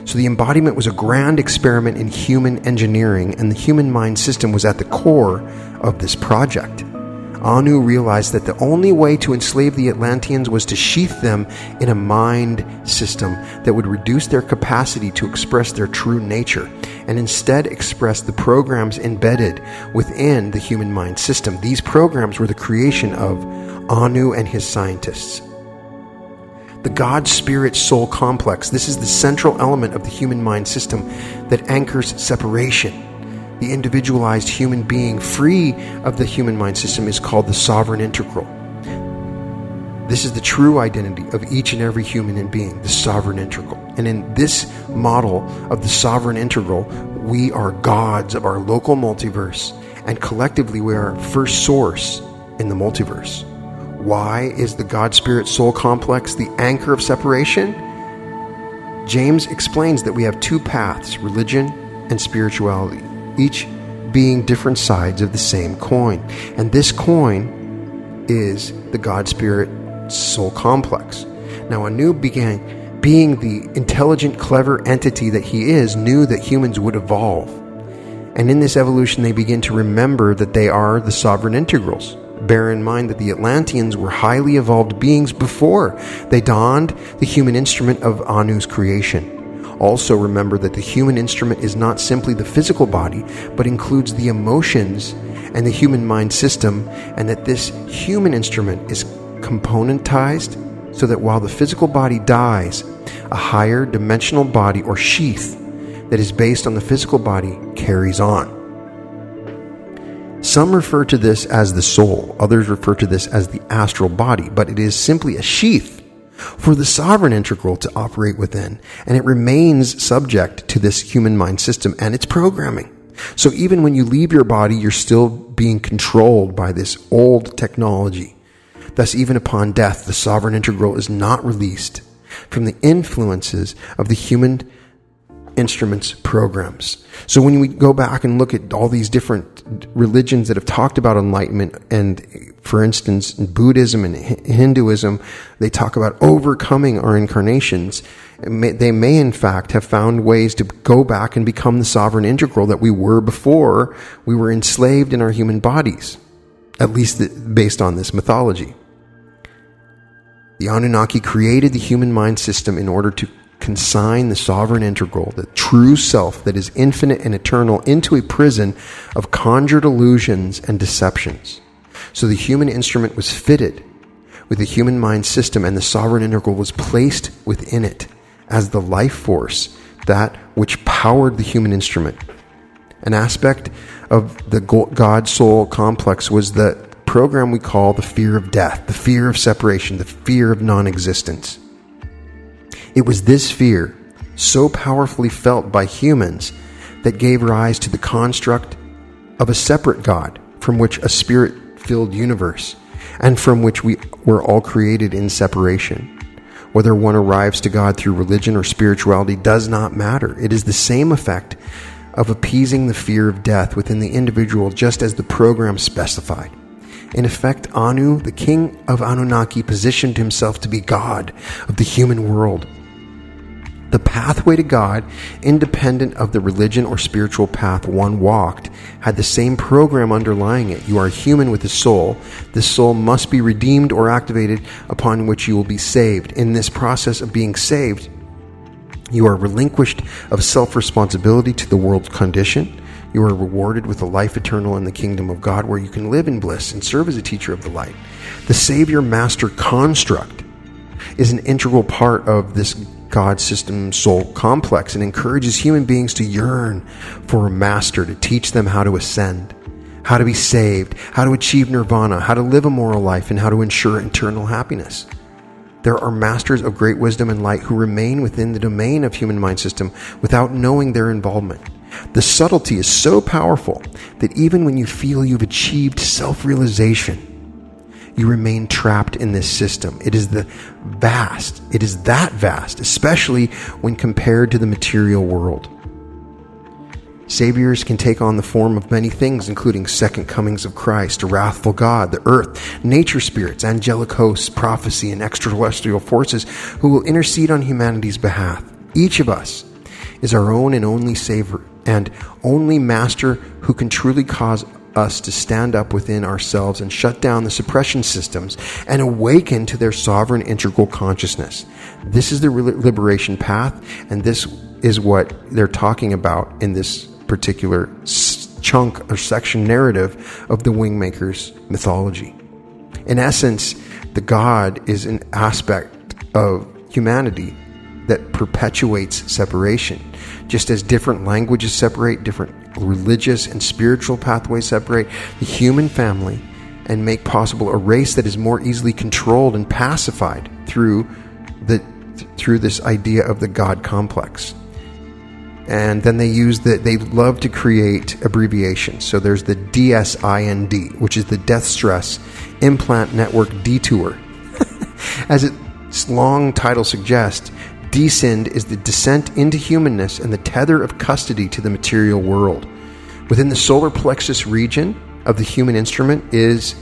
So the embodiment was a grand experiment in human engineering, and the human mind system was at the core of this project. Anu realized that the only way to enslave the Atlanteans was to sheath them in a mind system that would reduce their capacity to express their true nature, and instead express the programs embedded within the human mind system. These programs were the creation of Anu and his scientists. The God-Spirit-Soul complex, this is the central element of the human mind system that anchors separation. The individualized human being free of the human mind system is called the sovereign integral. This is the true identity of each and every human being, the sovereign integral. And in this model of the sovereign integral, we are gods of our local multiverse, and collectively we are first source in the multiverse. Why is the God-Spirit-Soul complex the anchor of separation? James explains that we have two paths, religion and spirituality, each being different sides of the same coin. And this coin is the God-Spirit-Soul complex. Now, Anu being the intelligent, clever entity that he is, knew that humans would evolve. And in this evolution, they begin to remember that they are the sovereign integrals. Bear in mind that the Atlanteans were highly evolved beings before they donned the human instrument of Anu's creation. Also remember that the human instrument is not simply the physical body, but includes the emotions and the human mind system, and that this human instrument is componentized so that while the physical body dies, a higher dimensional body or sheath that is based on the physical body carries on. Some refer to this as the soul, others refer to this as the astral body, but it is simply a sheath for the sovereign integral to operate within, and it remains subject to this human mind system and its programming. So even when you leave your body, you're still being controlled by this old technology. Thus, even upon death, the sovereign integral is not released from the influences of the human instruments programs. So when we go back and look at all these different religions that have talked about enlightenment, and for instance, in Buddhism and Hinduism, they talk about overcoming our incarnations. They may in fact have found ways to go back and become the sovereign integral that we were before we were enslaved in our human bodies, at least based on this mythology. The Anunnaki created the human mind system in order to consign the sovereign integral, the true self that is infinite and eternal, into a prison of conjured illusions and deceptions. So the human instrument was fitted with the human mind system, and the sovereign integral was placed within it as the life force, that which powered the human instrument. An aspect of the God-soul complex was the program we call the fear of death, the fear of separation, the fear of non-existence. It was this fear, so powerfully felt by humans, that gave rise to the construct of a separate God, from which a spirit-filled universe, and from which we were all created in separation. Whether one arrives to God through religion or spirituality does not matter. It is the same effect of appeasing the fear of death within the individual, just as the program specified. In effect, Anu, the king of Anunnaki, positioned himself to be God of the human world. The pathway to God, independent of the religion or spiritual path one walked, had the same program underlying it. You are human with a soul. This soul must be redeemed or activated, upon which you will be saved. In this process of being saved, you are relinquished of self-responsibility to the world's condition. You are rewarded with a life eternal in the kingdom of God, where you can live in bliss and serve as a teacher of the light. The Savior-Master construct is an integral part of this God system soul complex, and encourages human beings to yearn for a master to teach them how to ascend, how to be saved, how to achieve nirvana, how to live a moral life, and how to ensure eternal happiness. There are masters of great wisdom and light who remain within the domain of human mind system without knowing their involvement. The subtlety is so powerful that even when you feel you've achieved self-realization, you remain trapped in this system. It is that vast, especially when compared to the material world. Saviors can take on the form of many things, including second comings of Christ, a wrathful God, the earth, nature spirits, angelic hosts, prophecy, and extraterrestrial forces who will intercede on humanity's behalf. Each of us is our own and only Savior and only Master who can truly cause us to stand up within ourselves and shut down the suppression systems and awaken to their sovereign integral consciousness. This is the liberation path, and this is what they're talking about in this particular chunk or section narrative of the Wingmakers mythology. In essence, the God is an aspect of humanity that perpetuates separation. Just as different languages separate, different religious and spiritual pathways separate the human family and make possible a race that is more easily controlled and pacified through this idea of the God complex. And then they love to create abbreviations. So there's the DSIND, which is the Death Stress Implant Network Detour. As its long title suggests, descend is the descent into humanness and the tether of custody to the material world. Within the solar plexus region of the human instrument is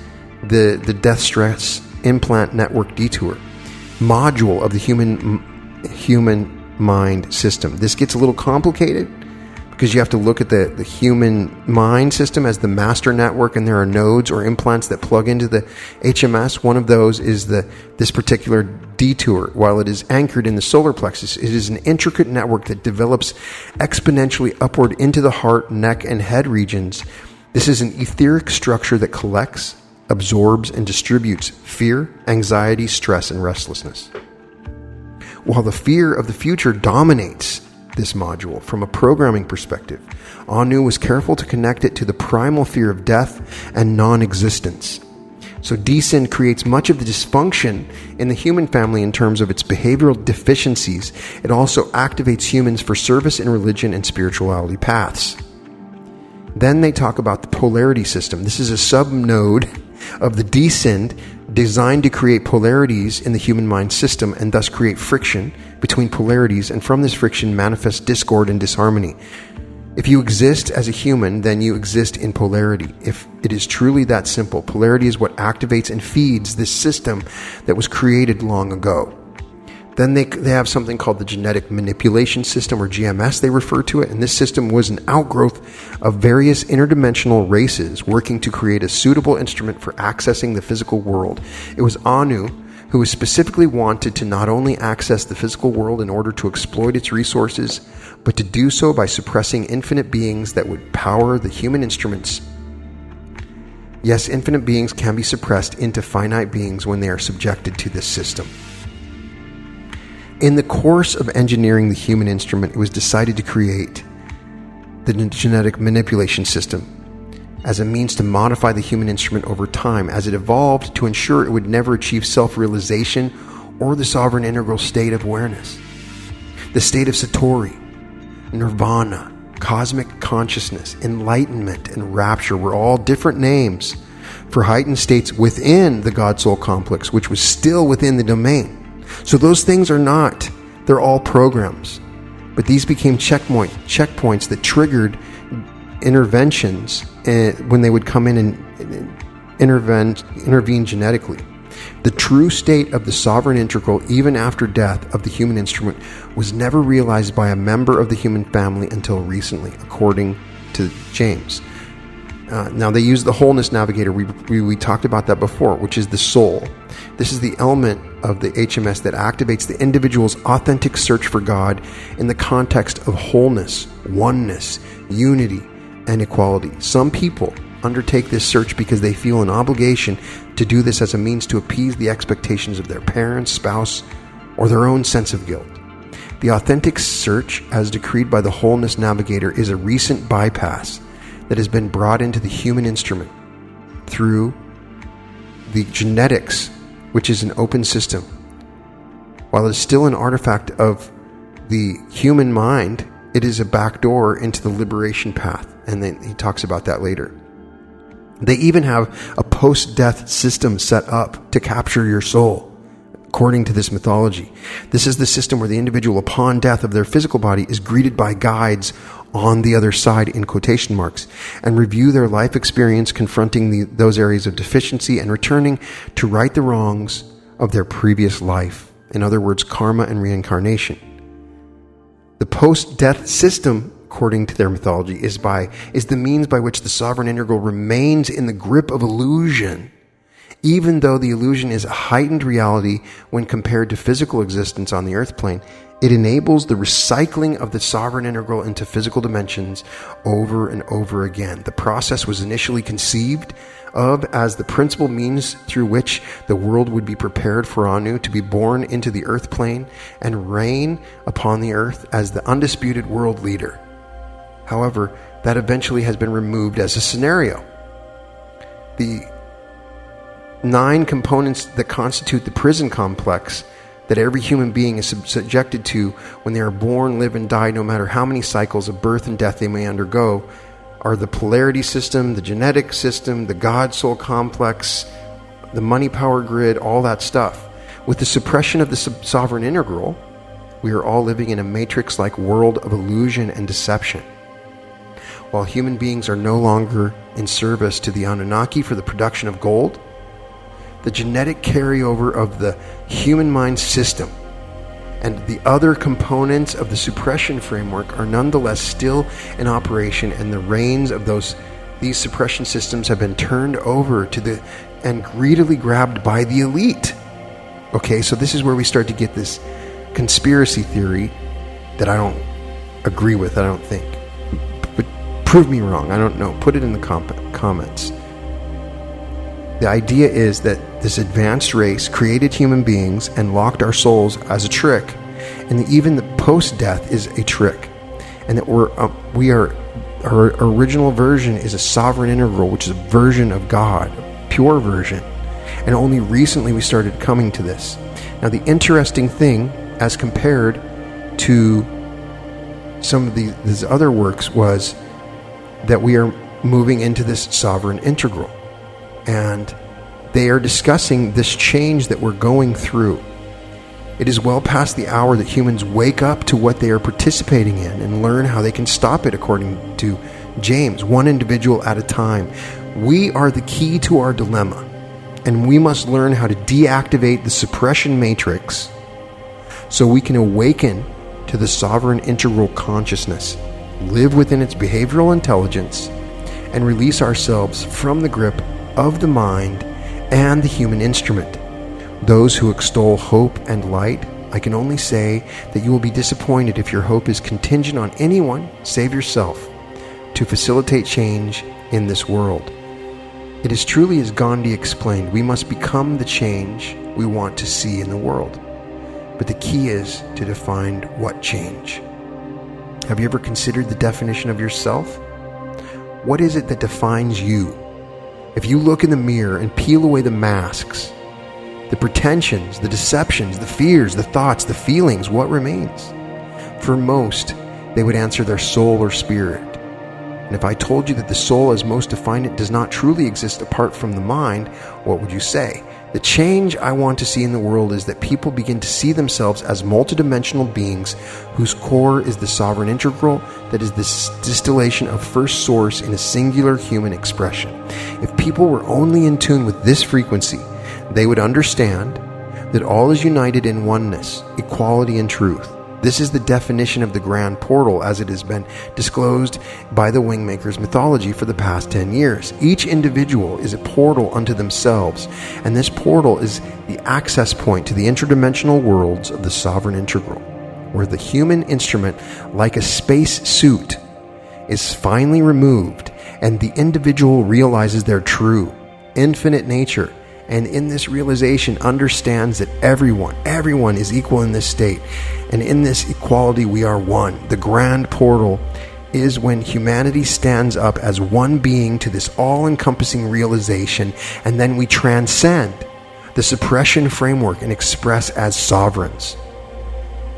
the Death Stress Implant Network Detour module of the human mind system. This gets a little complicated because you have to look at the human mind system as the master network, and there are nodes or implants that plug into the HMS. One of those is this particular detour. While it is anchored in the solar plexus, it is an intricate network that develops exponentially upward into the heart, neck, and head regions. This is an etheric structure that collects, absorbs, and distributes fear, anxiety, stress, and restlessness. While the fear of the future dominates this module from a programming perspective, Anu was careful to connect it to the primal fear of death and non-existence. So descend creates much of the dysfunction in the human family in terms of its behavioral deficiencies. It also activates humans for service in religion and spirituality paths. Then they talk about the polarity system. This is a sub-node of the descend designed to create polarities in the human mind system and thus create friction between polarities, and from this friction manifest discord and disharmony. If you exist as a human, then you exist in polarity. If it is truly that simple, polarity is what activates and feeds this system that was created long ago. Then they have something called the genetic manipulation system, or GMS they refer to it, and this system was an outgrowth of various interdimensional races working to create a suitable instrument for accessing the physical world. It was Anu who was specifically wanted to not only access the physical world in order to exploit its resources, but to do so by suppressing infinite beings that would power the human instruments. Yes, infinite beings can be suppressed into finite beings when they are subjected to this system. In the course of engineering the human instrument, it was decided to create the genetic manipulation system as a means to modify the human instrument over time as it evolved to ensure it would never achieve self-realization or the sovereign integral state of awareness. The state of Satori, nirvana, cosmic consciousness, enlightenment, and rapture were all different names for heightened states within the God-Soul complex, which was still within the domain. So those things are not, they're all programs. But these became checkpoints that triggered interventions when they would come in and intervene genetically. The true state of the sovereign integral, even after death of the human instrument, was never realized by a member of the human family until recently, according to James. Now they use the wholeness navigator. We talked about that before, which is the soul. This is the element of the HMS that activates the individual's authentic search for God in the context of wholeness, oneness, unity, and equality. Some people undertake this search because they feel an obligation to do this as a means to appease the expectations of their parents, spouse, or their own sense of guilt. The authentic search, as decreed by the wholeness navigator, is a recent bypass that has been brought into the human instrument through the genetics, which is an open system. While it is still an artifact of the human mind, It is a back door into the liberation path, and then he talks about that later. They even have a post-death system set up to capture your soul, according to this mythology. This is the system where the individual, upon death of their physical body, is greeted by guides on the other side, in quotation marks, and review their life experience, confronting those areas of deficiency and returning to right the wrongs of their previous life. In other words, karma and reincarnation. The post-death system, according to their mythology, is the means by which the sovereign integral remains in the grip of illusion, even though the illusion is a heightened reality when compared to physical existence on the earth plane. It enables the recycling of the sovereign integral into physical dimensions over and over again. The process was initially conceived of as the principal means through which the world would be prepared for Anu to be born into the earth plane and reign upon the earth as the undisputed world leader. However, that eventually has been removed as a scenario. The 9 components that constitute the prison complex that every human being is subjected to when they are born, live, and die, no matter how many cycles of birth and death they may undergo, are the polarity system, the genetic system, the God-soul complex, the money power grid, all that stuff. With the suppression of the sovereign integral, we are all living in a matrix-like world of illusion and deception. While human beings are no longer in service to the Anunnaki for the production of gold, the genetic carryover of the human mind system and the other components of the suppression framework are nonetheless still in operation, and the reins of these suppression systems have been turned over to and greedily grabbed by the elite. Okay, so this is where we start to get this conspiracy theory that I don't agree with, I don't think. But prove me wrong, I don't know. Put it in the comments. The idea is that this advanced race created human beings and locked our souls as a trick, and that even the post-death is a trick, and that our original version is a sovereign integral, which is a version of God, a pure version, and only recently we started coming to this. Now, the interesting thing, as compared to some of these other works, was that we are moving into this sovereign integral. And they are discussing this change that we're going through. It is well past the hour that humans wake up to what they are participating in and learn how they can stop it, according to James, one individual at a time. We are the key to our dilemma, and we must learn how to deactivate the suppression matrix so we can awaken to the sovereign integral consciousness, live within its behavioral intelligence, and release ourselves from the grip of the mind and the human instrument. Those who extol hope and light, I can only say that you will be disappointed if your hope is contingent on anyone save yourself to facilitate change in this world. It is truly as Gandhi explained, we must become the change we want to see in the world. But the key is to define what change. Have you ever considered the definition of yourself? What is it that defines you? If you look in the mirror and peel away the masks, the pretensions, the deceptions, the fears, the thoughts, the feelings, what remains? For most, they would answer their soul or spirit. And if I told you that the soul, as most define it, does not truly exist apart from the mind, what would you say? The change I want to see in the world is that people begin to see themselves as multidimensional beings whose core is the sovereign integral, that is the distillation of first source in a singular human expression. If people were only in tune with this frequency, they would understand that all is united in oneness, equality, and truth. This is the definition of the grand portal as it has been disclosed by the Wingmakers mythology for the past 10 years. Each individual is a portal unto themselves, and this portal is the access point to the interdimensional worlds of the sovereign integral, where the human instrument, like a space suit, is finally removed, and the individual realizes their true, infinite nature, and in this realization understands that everyone is equal in this state, and in this equality we are one. The grand portal is when humanity stands up as one being to this all-encompassing realization, and then we transcend the suppression framework and express as sovereigns.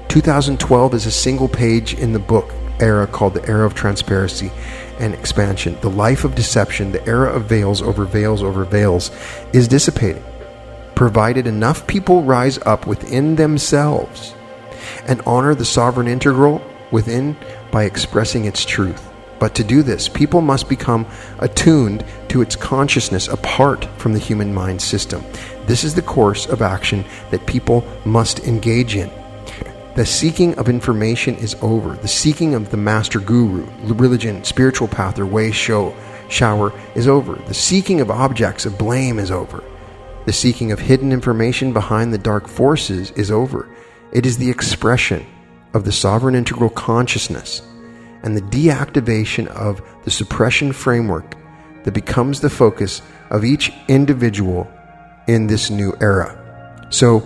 2012 is a single page in the book era called the era of transparency and expansion. The life of deception, the era of veils over veils over veils, is dissipating, provided enough people rise up within themselves and honor the sovereign integral within by expressing its truth. But to do this, people must become attuned to its consciousness apart from the human mind system. This is the course of action that people must engage in. The seeking of information is over. The seeking of the master guru, religion, spiritual path, or way shower is over. The seeking of objects of blame is over. The seeking of hidden information behind the dark forces is over. It is the expression of the sovereign integral consciousness and the deactivation of the suppression framework that becomes the focus of each individual in this new era. So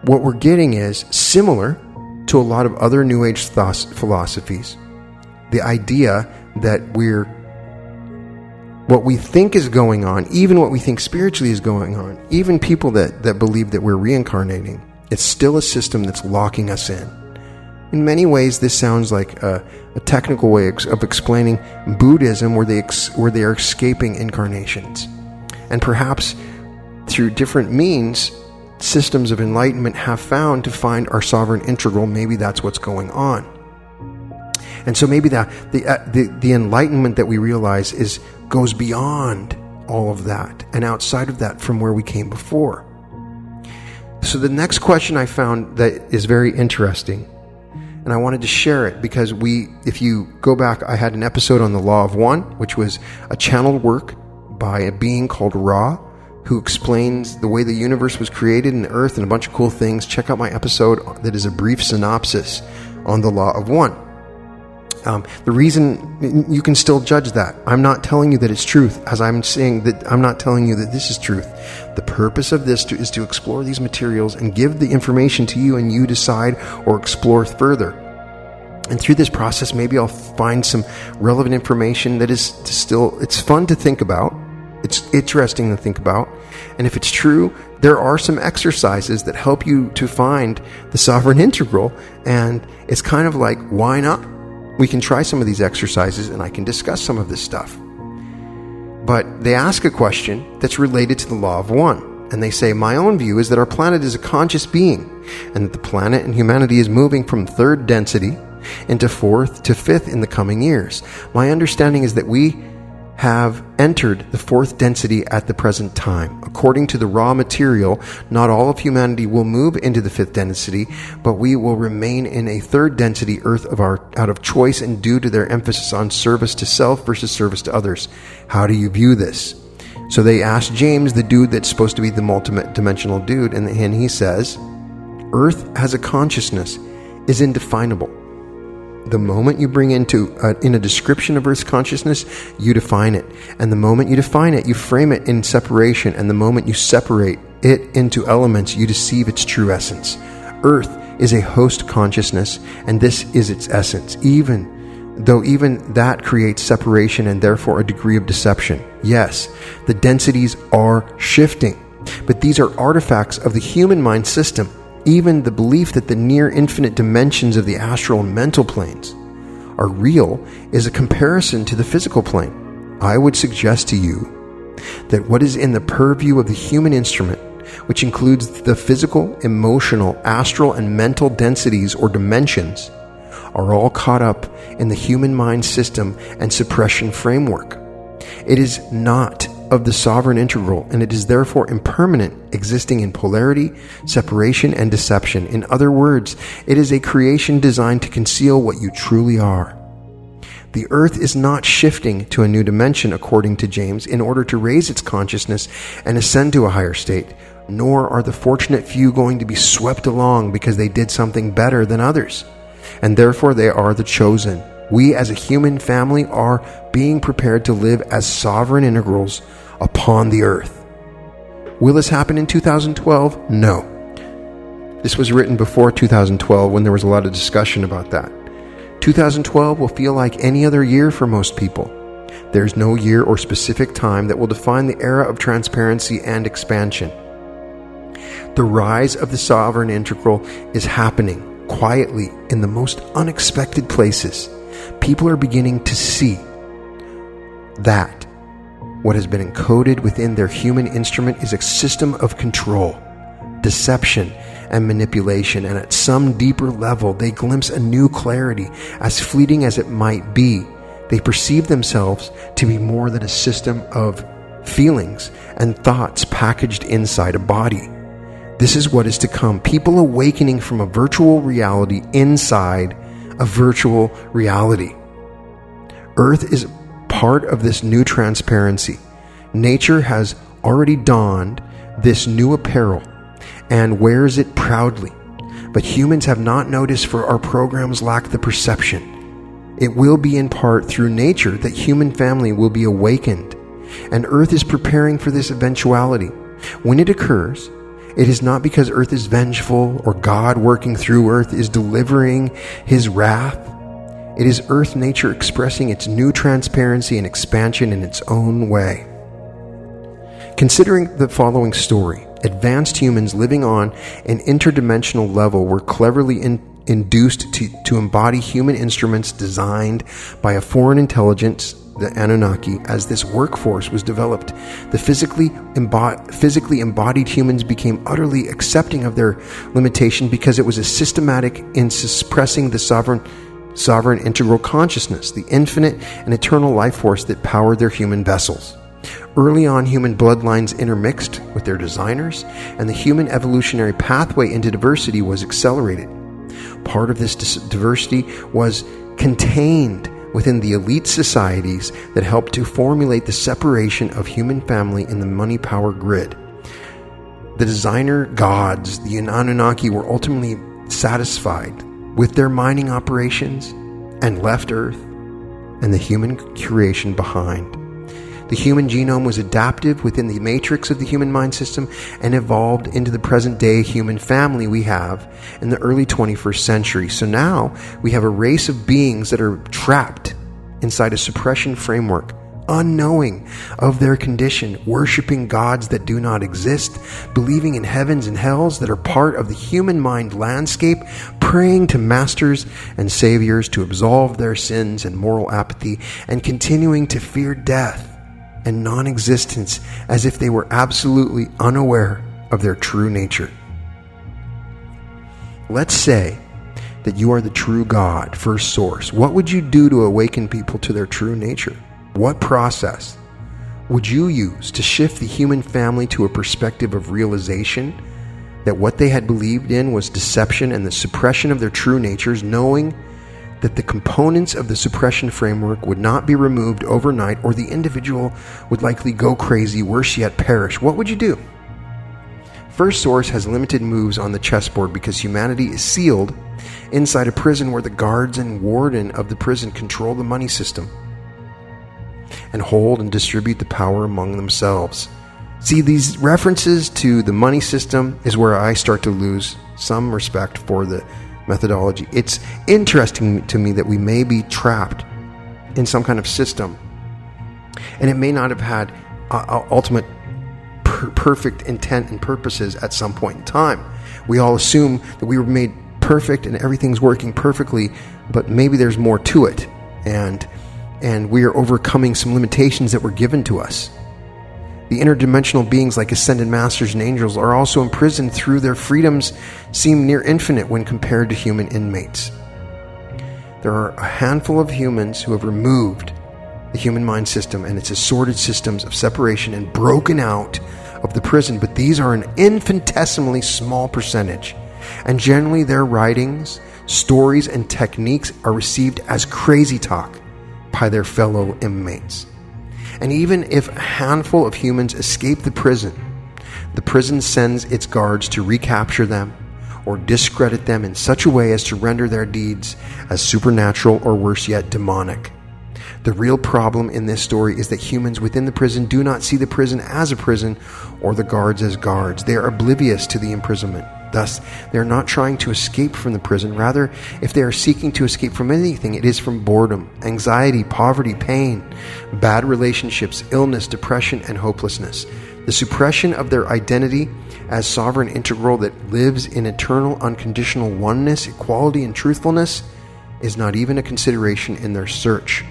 what we're getting is similar to a lot of other New Age philosophies. The idea that what we think is going on, even what we think spiritually is going on, even people that believe that we're reincarnating, it's still a system that's locking us in. In many ways, this sounds like a technical way of explaining Buddhism, where they are escaping incarnations. And perhaps through different means, systems of enlightenment have found to find our sovereign integral. Maybe that's what's going on. And so maybe the enlightenment that we realize goes beyond all of that and outside of that from where we came before. So the next question I found that is very interesting, and I wanted to share it because if you go back, I had an episode on the Law of One, which was a channeled work by a being called Ra, who explains the way the universe was created and the earth and a bunch of cool things. Check out my episode that is a brief synopsis on the Law of One. The reason you can still judge that, I'm not telling you that it's truth, as I'm saying that I'm not telling you that this is truth. The purpose of this is to explore these materials and give the information to you, and you decide or explore further. And through this process, maybe I'll find some relevant information that is it's fun to think about. It's interesting to think about. And if it's true, there are some exercises that help you to find the sovereign integral. And it's kind of like, why not? We can try some of these exercises and I can discuss some of this stuff. But they ask a question that's related to the Law of One. And they say, my own view is that our planet is a conscious being, and that the planet and humanity is moving from third density into fourth to fifth in the coming years. My understanding is that we have entered the fourth density at the present time. According to the raw material, not all of humanity will move into the fifth density, but we will remain in a third density Earth out of choice and due to their emphasis on service to self versus service to others. How do you view this? So they asked James, the dude that's supposed to be the multi-dimensional dude, and he says, Earth has a consciousness, is indefinable. The moment you bring in a description of Earth's consciousness, you define it. And the moment you define it, you frame it in separation. And the moment you separate it into elements, you deceive its true essence. Earth is a host consciousness, and this is its essence, even though that creates separation and therefore a degree of deception. Yes, the densities are shifting, but these are artifacts of the human mind system. Even the belief that the near infinite dimensions of the astral and mental planes are real is a comparison to the physical plane. I would suggest to you that what is in the purview of the human instrument, which includes the physical, emotional, astral, and mental densities or dimensions, are all caught up in the human mind system and suppression framework. It is not of the sovereign integral, and it is therefore impermanent, existing in polarity, separation, and deception. In other words, it is a creation designed to conceal what you truly are. The earth is not shifting to a new dimension, according to James, in order to raise its consciousness and ascend to a higher state, nor are the fortunate few going to be swept along because they did something better than others, and therefore they are the chosen. We as a human family are being prepared to live as sovereign integrals upon the earth. Will this happen in 2012? No. This was written before 2012 when there was a lot of discussion about that. 2012 will feel like any other year for most people. There's no year or specific time that will define the era of transparency and expansion. The rise of the sovereign integral is happening quietly in the most unexpected places. people are beginning to see that what has been encoded within their human instrument is a system of control, deception, and manipulation, and at some deeper level they glimpse a new clarity. As fleeting as it might be, they perceive themselves to be more than a system of feelings and thoughts packaged inside a body. This is what is to come. People awakening from a virtual reality inside a virtual reality. Earth is part of this new transparency. Nature has already donned this new apparel and wears it proudly. But humans have not noticed, for our programs lack the perception. It will be in part through nature that human family will be awakened, and Earth is preparing for this eventuality. When it occurs, it is not because Earth is vengeful or God working through Earth is delivering his wrath. It is Earth nature expressing its new transparency and expansion in its own way. Considering the following story, advanced humans living on an interdimensional level were cleverly induced to embody human instruments designed by a foreign intelligence, the Anunnaki. As this workforce was developed, the physically embodied humans became utterly accepting of their limitation because it was a systematic in suppressing the sovereign integral consciousness, the infinite and eternal life force that powered their human vessels. Early on, human bloodlines intermixed with their designers, and the human evolutionary pathway into diversity was accelerated. Part of this diversity was contained within the elite societies that helped to formulate the separation of human family in the money power grid. The designer gods, the Anunnaki, were ultimately satisfied with their mining operations and left Earth and the human creation behind. The human genome was adaptive within the matrix of the human mind system and evolved into the present-day human family we have in the early 21st century. So now we have a race of beings that are trapped inside a suppression framework, unknowing of their condition, worshiping gods that do not exist, believing in heavens and hells that are part of the human mind landscape, praying to masters and saviors to absolve their sins and moral apathy, and continuing to fear death and non-existence as if they were absolutely unaware of their true nature. Let's say that you are the true God, first source. What would you do to awaken people to their true nature? What process would you use to shift the human family to a perspective of realization that what they had believed in was deception and the suppression of their true natures, knowing that the components of the suppression framework would not be removed overnight, or the individual would likely go crazy, worse yet perish? What would you do? First Source has limited moves on the chessboard because humanity is sealed inside a prison where the guards and warden of the prison control the money system and hold and distribute the power among themselves. See, these references to the money system is where I start to lose some respect for the methodology. It's interesting to me that we may be trapped in some kind of system, and it may not have had ultimate perfect intent and purposes at some point in time. We all assume that we were made perfect and everything's working perfectly, but maybe there's more to it, and we are overcoming some limitations that were given to us. The interdimensional beings like ascended masters and angels are also imprisoned through their freedoms seem near infinite when compared to human inmates. There are a handful of humans who have removed the human mind system and its assorted systems of separation and broken out of the prison, but these are an infinitesimally small percentage, and generally their writings, stories, and techniques are received as crazy talk by their fellow inmates. And even if a handful of humans escape the prison sends its guards to recapture them or discredit them in such a way as to render their deeds as supernatural or worse yet demonic. The real problem in this story is that humans within the prison do not see the prison as a prison or the guards as guards. They are oblivious to the imprisonment. Thus, they are not trying to escape from the prison. Rather, if they are seeking to escape from anything, it is from boredom, anxiety, poverty, pain, bad relationships, illness, depression, and hopelessness. The suppression of their identity as sovereign integral that lives in eternal unconditional oneness, equality, and truthfulness is not even a consideration in their search.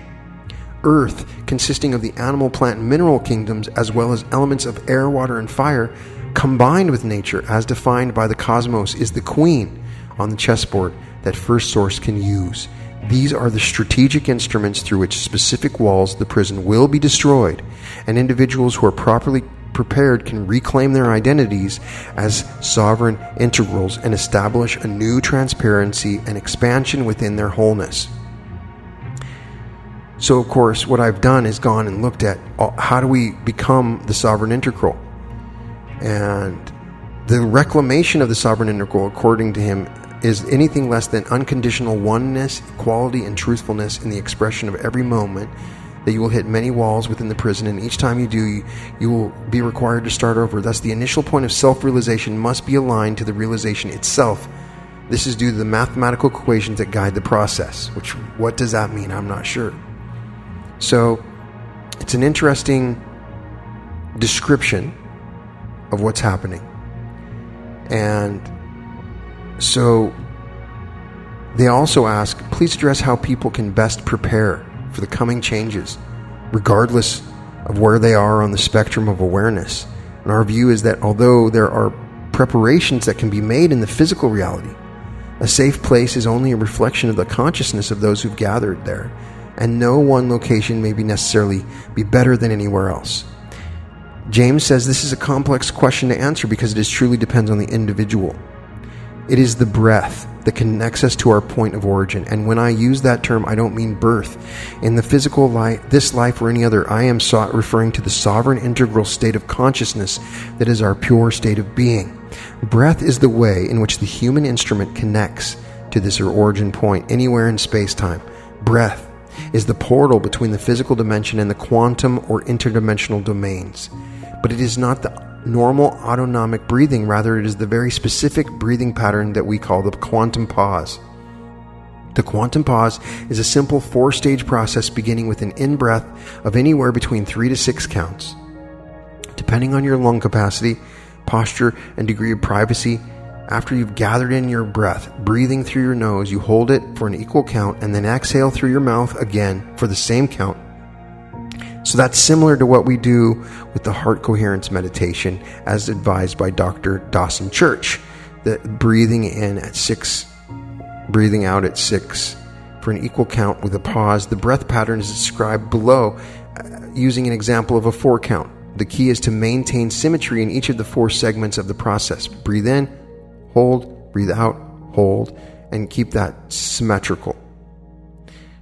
Earth, consisting of the animal, plant, and mineral kingdoms, as well as elements of air, water, and fire, combined with nature as defined by the cosmos, is the queen on the chessboard that First Source can use. These are the strategic instruments through which specific walls of the prison will be destroyed, and individuals who are properly prepared can reclaim their identities as sovereign integrals and establish a new transparency and expansion within their wholeness. So, of course, what I've done is gone and looked at how do we become the sovereign integral. And the reclamation of the sovereign integral, according to him, is anything less than unconditional oneness, equality, and truthfulness in the expression of every moment, that you will hit many walls within the prison, and each time you do, you will be required to start over. Thus, the initial point of self-realization must be aligned to the realization itself. This is due to the mathematical equations that guide the process, which, what does that mean? I'm not sure. So, it's an interesting description of what's happening. And so, they also ask, please address how people can best prepare for the coming changes, regardless of where they are on the spectrum of awareness. And our view is that although there are preparations that can be made in the physical reality, a safe place is only a reflection of the consciousness of those who've gathered there, and no one location may be necessarily be better than anywhere else. James says this is a complex question to answer because it truly depends on the individual. It is the breath that connects us to our point of origin. And when I use that term, I don't mean birth. In the physical life, this life or any other, I am referring to the sovereign integral state of consciousness that is our pure state of being. Breath is the way in which the human instrument connects to this origin point anywhere in space-time. Breath is the portal between the physical dimension and the quantum or interdimensional domains. But it is not the normal autonomic breathing, rather it is the very specific breathing pattern that we call the quantum pause. The quantum pause is a simple 4-stage process beginning with an in-breath of anywhere between 3 to 6 counts. Depending on your lung capacity, posture, and degree of privacy, after you've gathered in your breath, breathing through your nose, you hold it for an equal count and then exhale through your mouth again for the same count. So that's similar to what we do with the heart coherence meditation as advised by Dr. Dawson Church. That breathing in at 6, breathing out at 6 for an equal count with a pause. The breath pattern is described below using an example of a 4 count. The key is to maintain symmetry in each of the 4 segments of the process. Breathe in, hold, breathe out, hold, and keep that symmetrical.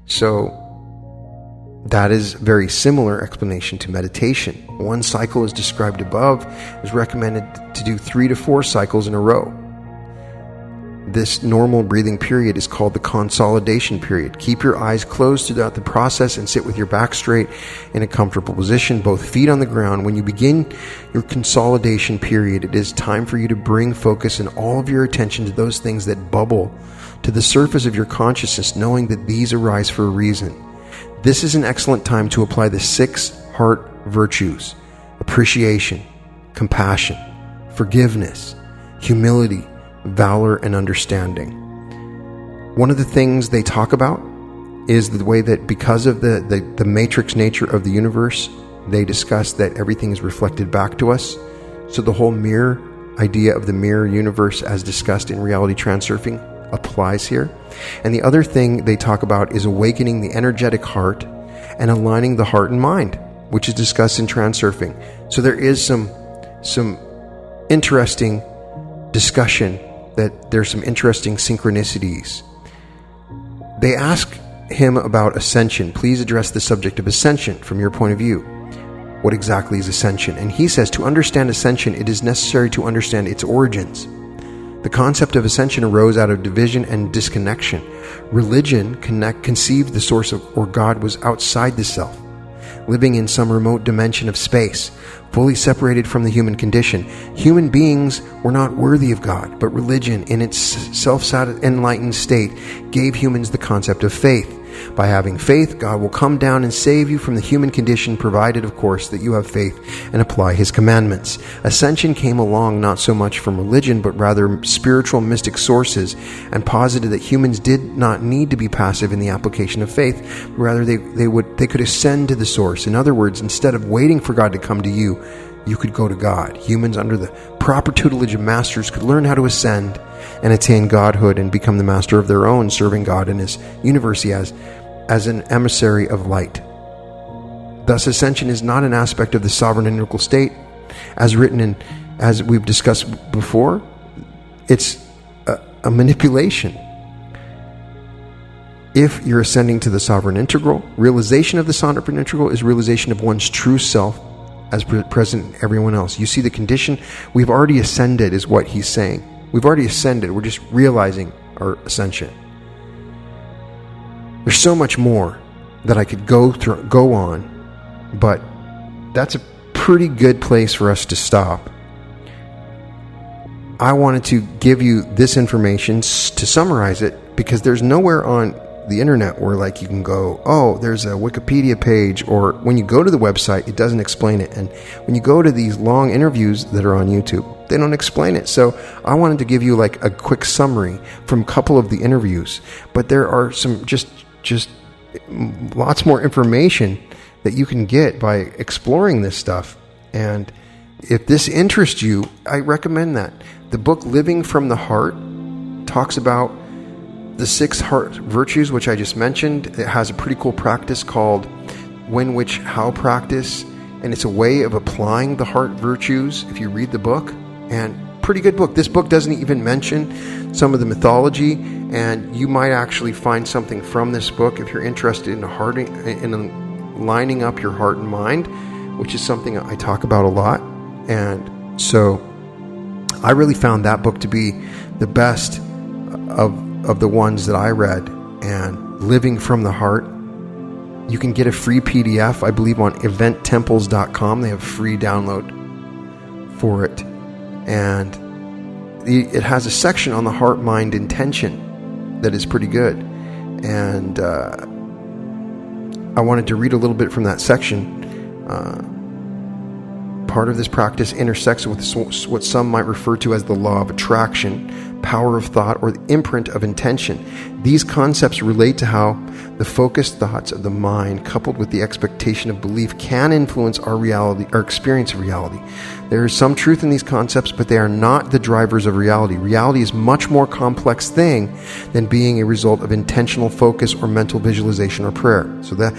So that is a very similar explanation to meditation. 1 cycle is described above, is recommended to do 3 to 4 cycles in a row. This normal breathing period is called the consolidation period. Keep your eyes closed throughout the process and sit with your back straight in a comfortable position, both feet on the ground. When you begin your consolidation period, it is time for you to bring focus and all of your attention to those things that bubble to the surface of your consciousness, knowing that these arise for a reason. This is an excellent time to apply the 6 heart virtues: appreciation, compassion, forgiveness, humility, valor, and understanding. One of the things they talk about is the way that because of the matrix nature of the universe, they discuss that everything is reflected back to us. So the whole mirror idea of the mirror universe as discussed in reality transurfing applies here. And the other thing they talk about is awakening the energetic heart and aligning the heart and mind, which is discussed in transurfing. So there is some interesting discussion that there's some interesting synchronicities. They ask him about ascension. Please address the subject of ascension from your point of view. What exactly is ascension? And he says to understand ascension, it is necessary to understand its origins. The concept of ascension arose out of division and disconnection. Religion conceived the source of, or God was outside the self, living in some remote dimension of space, fully separated from the human condition. Human beings were not worthy of God, but religion, in its self-enlightened state, gave humans the concept of faith. By having faith, God will come down and save you from the human condition, provided, of course, that you have faith and apply His commandments. Ascension came along not so much from religion, but rather spiritual mystic sources, and posited that humans did not need to be passive in the application of faith. Rather, they could ascend to the source. In other words, instead of waiting for God to come to you, you could go to God. Humans, under the proper tutelage of masters, could learn how to ascend and attain godhood and become the master of their own, serving God in His universe as an emissary of light. Thus, ascension is not an aspect of the sovereign and integral state, as written in, as we've discussed before. It's a manipulation. If you're ascending to the sovereign integral, realization of the sovereign integral is realization of one's true self as present in everyone else. You see the condition? We've already ascended, is what he's saying. We've already ascended. We're just realizing our ascension. There's so much more that I could go on, but that's a pretty good place for us to stop. I wanted to give you this information to summarize it, because there's nowhere on the internet where like you can go, oh, there's a Wikipedia page, or when you go to the website, it doesn't explain it. And when you go to these long interviews that are on YouTube, they don't explain it. So I wanted to give you like a quick summary from a couple of the interviews, but there are some just lots more information that you can get by exploring this stuff. And if this interests you, I recommend that. The book Living from the Heart talks about the 6 heart virtues, which I just mentioned. It has a pretty cool practice called When, Which, How practice, and it's a way of applying the heart virtues if you read the book. And pretty good book. This book doesn't even mention some of the mythology, and you might actually find something from this book if you're interested in lining up your heart and mind, which is something I talk about a lot. And so I really found that book to be the best of the ones that I read. And Living from the Heart, you can get a free PDF, I believe, on eventtemples.com. They have free download for it. And it has a section on the heart, mind, intention that is pretty good. And I wanted to read a little bit from that section. Part of this practice intersects with what some might refer to as the law of attraction, power of thought, or the imprint of intention. These concepts relate to how the focused thoughts of the mind, coupled with the expectation of belief, can influence our reality, our experience of reality. There is some truth in these concepts, but they are not the drivers of reality. Reality is a much more complex thing than being a result of intentional focus or mental visualization or prayer. So that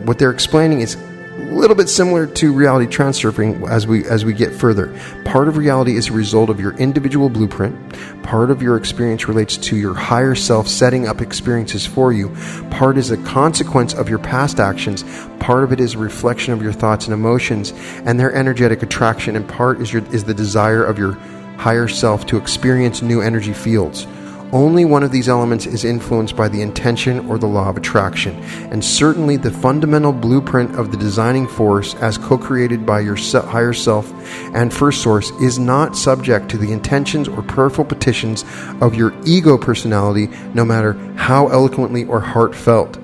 what they're explaining is a little bit similar to reality transurfing as we get further. Part of reality is a result of your individual blueprint. Part of your experience relates to your higher self setting up experiences for you. Part is a consequence of your past actions. Part of it is a reflection of your thoughts and emotions and their energetic attraction. And part is the desire of your higher self to experience new energy fields. Only one of these elements is influenced by the intention or the law of attraction, and certainly the fundamental blueprint of the designing force as co-created by your higher self and first source is not subject to the intentions or prayerful petitions of your ego personality, no matter how eloquently or heartfelt.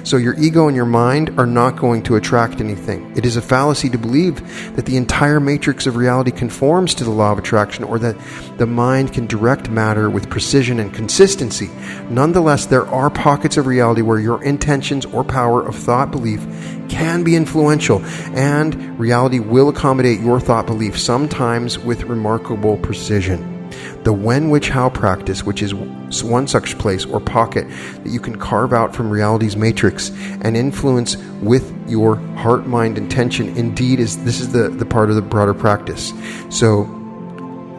So your ego and your mind are not going to attract anything. It is a fallacy to believe that the entire matrix of reality conforms to the law of attraction, or that the mind can direct matter with precision and consistency. Nonetheless, there are pockets of reality where your intentions or power of thought belief can be influential, and reality will accommodate your thought belief, sometimes with remarkable precision. The when, which, how practice, which is one such place or pocket that you can carve out from reality's matrix and influence with your heart, mind, intention, indeed is the part of the broader practice. So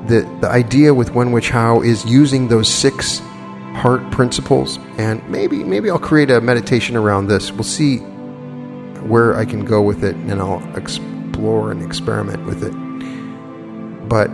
the idea with when, which, how is using those 6 heart principles, and maybe I'll create a meditation around this. We'll see where I can go with it, and I'll explore and experiment with it. But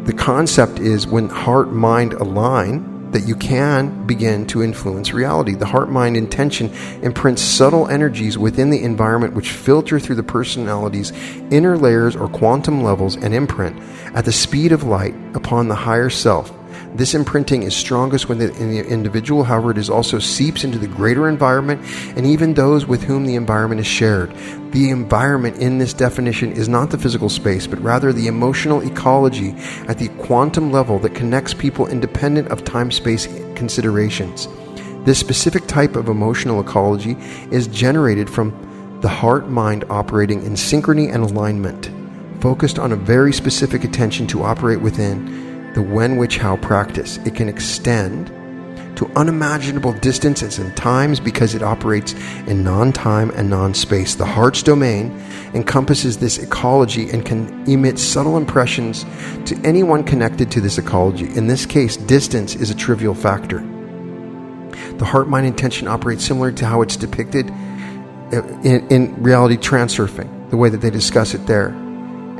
the concept is when heart, mind align, that you can begin to influence reality. The heart, mind, intention imprints subtle energies within the environment which filter through the personality's inner layers or quantum levels and imprint at the speed of light upon the higher self. This imprinting is strongest in the individual, however, it is also seeps into the greater environment and even those with whom the environment is shared. The environment in this definition is not the physical space, but rather the emotional ecology at the quantum level that connects people independent of time-space considerations. This specific type of emotional ecology is generated from the heart-mind operating in synchrony and alignment, focused on a very specific attention to operate within the when, which, how practice. It can extend to unimaginable distances and times because it operates in non-time and non-space. The heart's domain encompasses this ecology and can emit subtle impressions to anyone connected to this ecology. In this case, distance is a trivial factor. The heart-mind intention operates similar to how it's depicted in reality transurfing, the way that they discuss it there.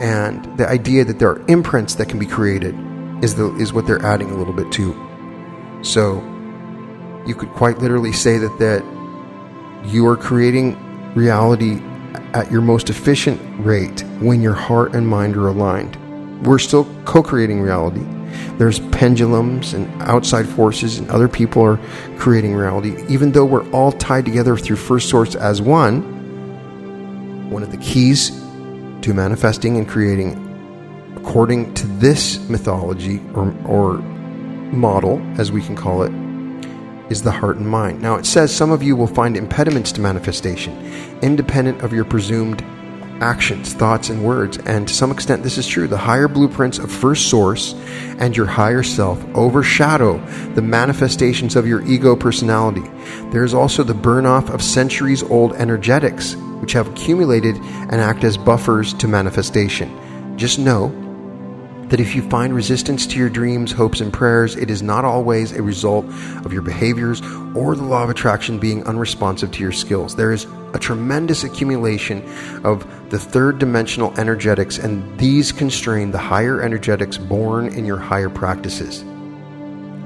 And the idea that there are imprints that can be created is what they're adding a little bit to. So you could quite literally say that you are creating reality at your most efficient rate when your heart and mind are aligned. We're still co-creating reality. There's pendulums and outside forces and other people are creating reality. Even though we're all tied together through First Source as one of the keys to manifesting and creating, according to this mythology or model, as we can call it, is the heart and mind. Now it says some of you will find impediments to manifestation, independent of your presumed actions, thoughts, and words. And to some extent this is true. The higher blueprints of First Source and your higher self overshadow the manifestations of your ego personality. There is also the burn-off of centuries-old energetics, which have accumulated and act as buffers to manifestation. Just know that if you find resistance to your dreams, hopes, and prayers, it is not always a result of your behaviors or the law of attraction being unresponsive to your skills. There is a tremendous accumulation of the third dimensional energetics, and these constrain the higher energetics born in your higher practices.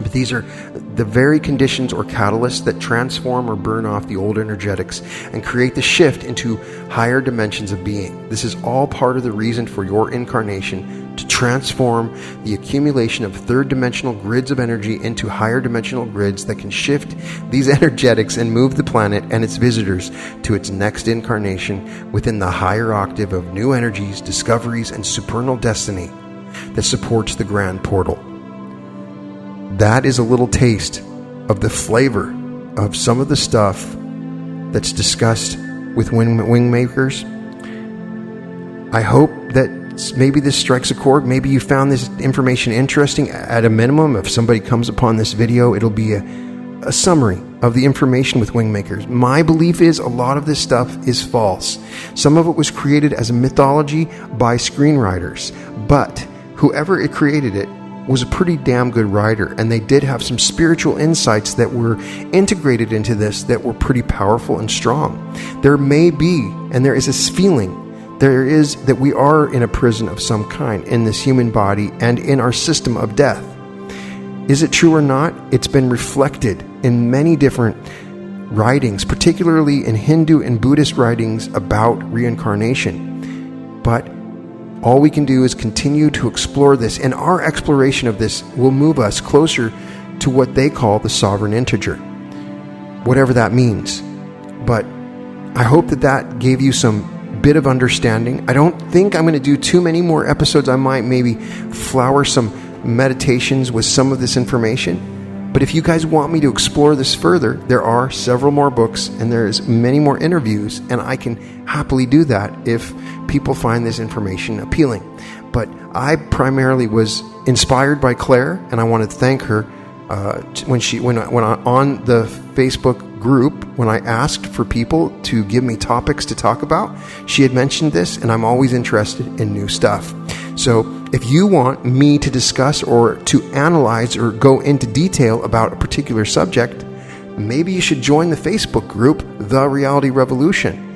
But these are the very conditions or catalysts that transform or burn off the old energetics and create the shift into higher dimensions of being. This is all part of the reason for your incarnation, to transform the accumulation of third dimensional grids of energy into higher dimensional grids that can shift these energetics and move the planet and its visitors to its next incarnation within the higher octave of new energies, discoveries, and supernal destiny that supports the grand portal. That is a little taste of the flavor of some of the stuff that's discussed with Wingmakers. I hope that maybe this strikes a chord. Maybe you found this information interesting. At a minimum, if somebody comes upon this video, it'll be a summary of the information with Wingmakers. My belief is a lot of this stuff is false. Some of it was created as a mythology by screenwriters, but whoever it created it was a pretty damn good writer, and they did have some spiritual insights that were integrated into this that were pretty powerful and strong. There may be, and there is this feeling, there is that we are in a prison of some kind in this human body and in our system of death. Is it true or not? It's been reflected in many different writings, particularly in Hindu and Buddhist writings about reincarnation. But all we can do is continue to explore this, and our exploration of this will move us closer to what they call the sovereign integer, whatever that means. But I hope that gave you some bit of understanding. I don't think I'm going to do too many more episodes. I might maybe flower some meditations with some of this information. But if you guys want me to explore this further, there are several more books and there's many more interviews, and I can happily do that if people find this information appealing. But I primarily was inspired by Claire, and I want to thank her when on the Facebook group, when I asked for people to give me topics to talk about, she had mentioned this, and I'm always interested in new stuff. So if you want me to discuss or to analyze or go into detail about a particular subject, maybe you should join the Facebook group, The Reality Revolution,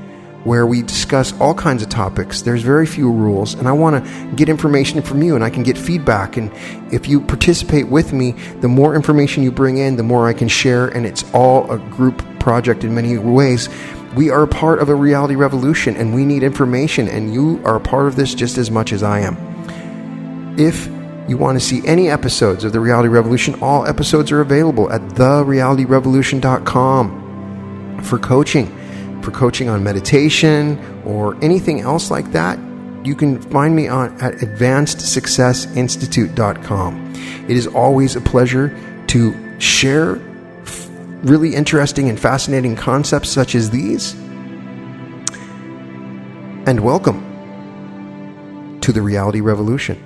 where we discuss all kinds of topics. There's very few rules, and I want to get information from you, and I can get feedback. And if you participate with me, the more information you bring in, the more I can share, and it's all a group project in many ways. We are a part of a reality revolution, and we need information, and you are a part of this just as much as I am. If you want to see any episodes of The Reality Revolution, all episodes are available at therealityrevolution.com. For coaching on meditation or anything else like that, you can find me at advancedsuccessinstitute.com. It is always a pleasure to share really interesting and fascinating concepts such as these. And welcome to The Reality Revolution.